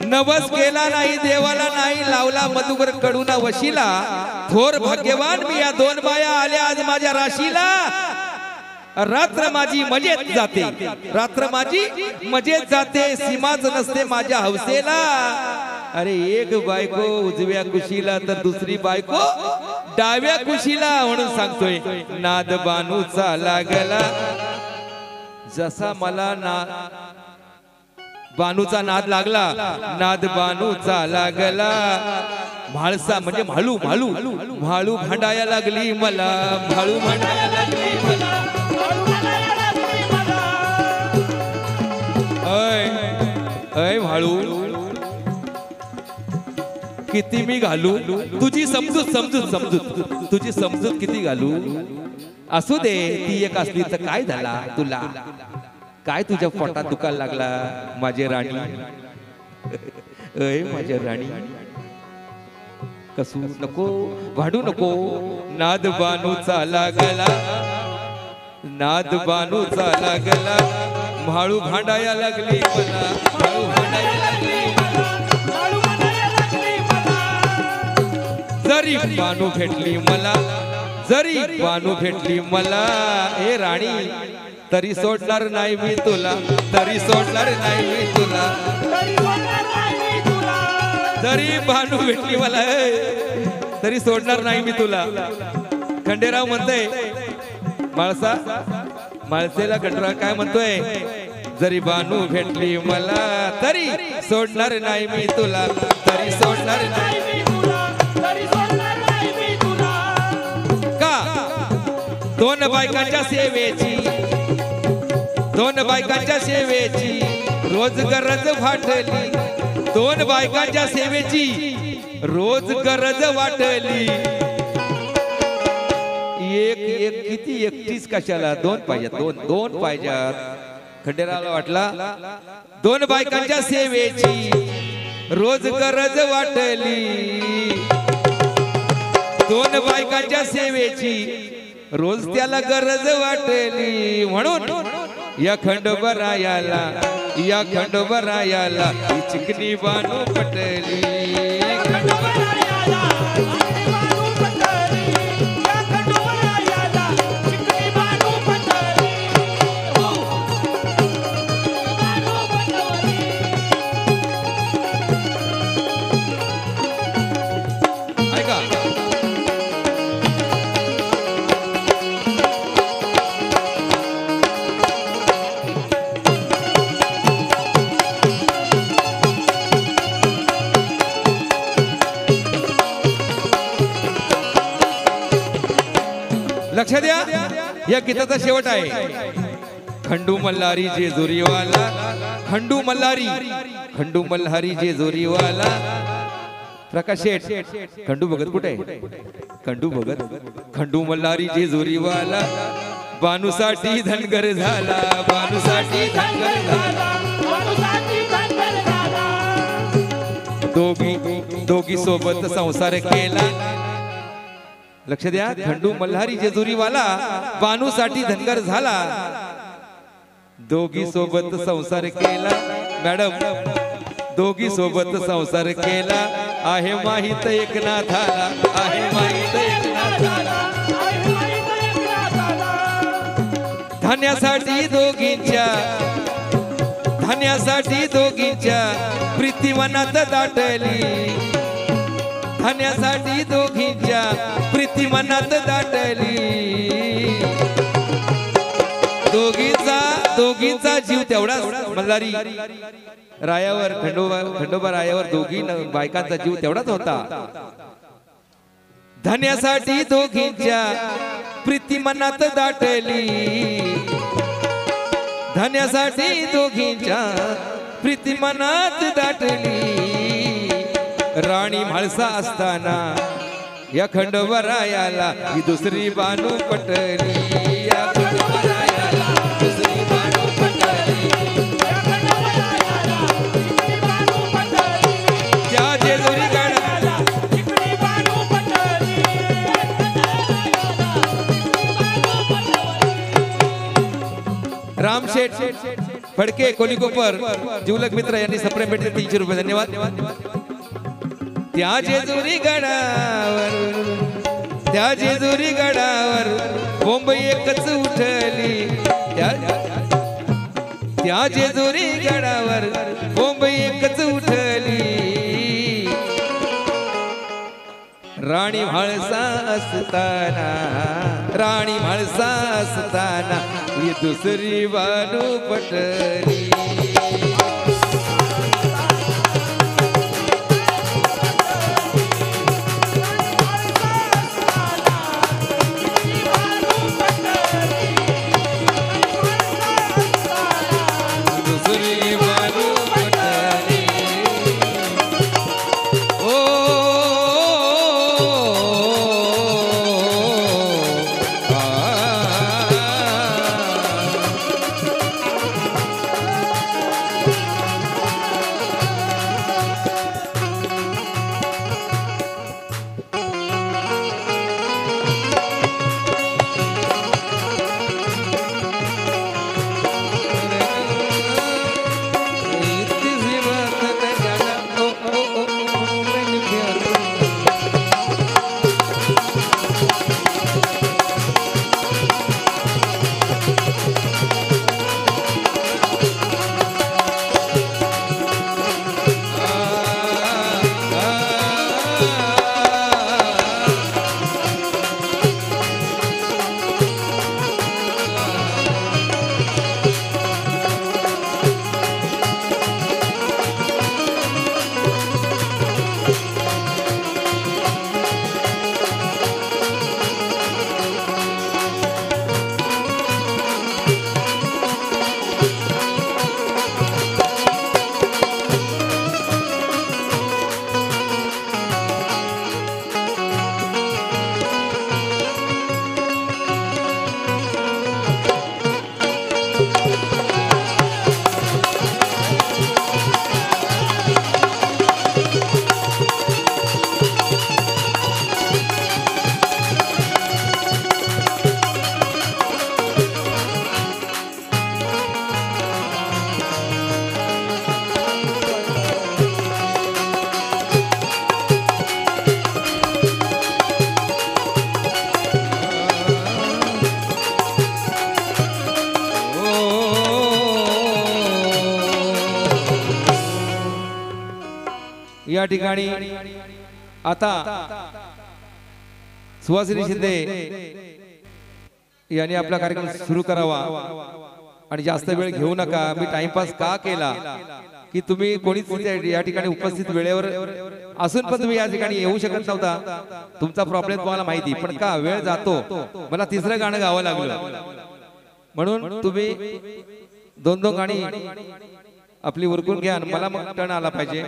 नवस केला नाही देवाला, नाही लावला मधुकर कडूना वशीला. थोर भाग्यवान मी या दोन बाया आल्या आज माझ्या राशीला. रात्र माझी मजेत जाते, रात्र माझी मजेत जाते. सीमाच नसते माझ्या हौसेला. अरे एक बायको उजव्या कुशीला, तर दुसरी बायको डाव्या कुशीला. म्हणून सांगतोय, नाद बानूचा लागला जसा मला बानूचा नाद लागला. नाद बानूचा लागला, म्हाळसा म्हणजे म्हाळू, म्हाळू म्हाळू भांडाया लागली मला. म्हाळू भांडाया लागली मला. अय म्हाळू किती मी घालू तुझी समजूत, समजूत समजूत तुझी समजूत किती घालू. असू दे, ती एक असली तर काय झाला तुला. काय तुझ्या पोटात दुखायला लागला माझे राणी. अय माझ्या राणी, कसू नको, भांडू नको. नाद बानूचा लागला, नाद बानूचा लागला. म्हाळू भांडाया लागली मला. म्हाळू भांडाया लागली मला. जरी बानू भेटली मला, जरी बानू भेटली मला. हे राणी, तरी सोडणार नाही मी तुला, तरी सोडणार नाही मी तुला. जरी बानू भेटली मला, तरी सोडणार नाही मी तुला. खंडेराव म्हणतोय, माळसा माळसेला खंडेराव काय म्हणतोय. जरी बानू भेटली मला, तरी सोडणार नाही मी तुला, तरी सोडणार नाही मी तुला. दोन बायकांच्या सेवेची, दोन बायकांच्या सेवेची रोज गरज वाटली. दोन बायकांच्या सेवेची रोज गरज वाटली. एक एक किती, एकटीच कशाला, दोन पाहिजेत, दोन दोन पाहिजेत. खंडेरावला वाटला दोन बायकांच्या सेवेची रोज गरज वाटली. दोन बायकांच्या सेवेची रोज त्याला गरज वाटली. म्हणून या खंडोबरायाला, या खंडोबरायाला चिकनी बानू पटली. लक्ष द्या, या गीताचा शेवट आहे. खंडू मल्हारी जेजुरीवाला, खंडू मल्हारी, खंडू मल्हारी जेजुरीवाला. प्रकाश शेठ, खंडू भगत कुठे आहे. खंडू भगत, खंडू मल्हारी जेजुरीवाला. बानूसाठी धनगर झाला, बानूसाठी धनगर झाला. दोघी सोबत संसार केला, लक्ष द्या, खंडू मल्हारी जेजुरीवाला बानूसाठी धनगर झाला, दोघी सोबत संसार केला मॅडम, दोघी सोबत संसार केला, आहे माहित एकनाथाला, आहे माहित एकनाथाला, धान्यासाठी दोघींच्या प्रीती मनात दाटली, धान्यासाठी दोघींच्या प्रीती मनात दाटली, दोघींचा जीव तेवढाच मल्हारी रायावर, खंडोबा रायावर दोघी बायकांचा जीव तेवढाच होता, धान्यासाठी दोघींच्या प्रीती मनात दाटली, धान्यासाठी दोघींच्या प्रीती मनात दाटली, राणी म्हाळसा असताना या खंडोबा रायाला ही दुसरी बानू पटली, या खंडोबा रायाला दुसरी बानू पटली, त्या जेजुरी गडाला रामशेठ फडके कोलीकोपर जीवलग मित्र यांनी सप्रेम भेटले 300 रुपये, धन्यवाद. त्या जेजुरी गडावर बोंब एकच उठली, त्या जेजुरी गडावर बोंब एकच उठली, राणी म्हाळसा असताना ही दुसरी बानू पटली, या ठिकाणी आता सुहासिनी शिंदे यांनी आपला कार्यक्रम सुरू करावा आणि जास्त वेळ घेऊ नका. मी टाइमपास का केला की तुम्ही कोणीच या ठिकाणी उपस्थित वेळेवर असून पण तुम्ही या ठिकाणी येऊ शकत नव्हता. तुमचा प्रॉब्लेम तुम्हाला माहिती, पण का वेळ जातो मला तिसरं गाणं गावं लागलं म्हणून तुम्ही दोन गाणी आपली उरकून घ्या. मला मग टर्न आला पाहिजे.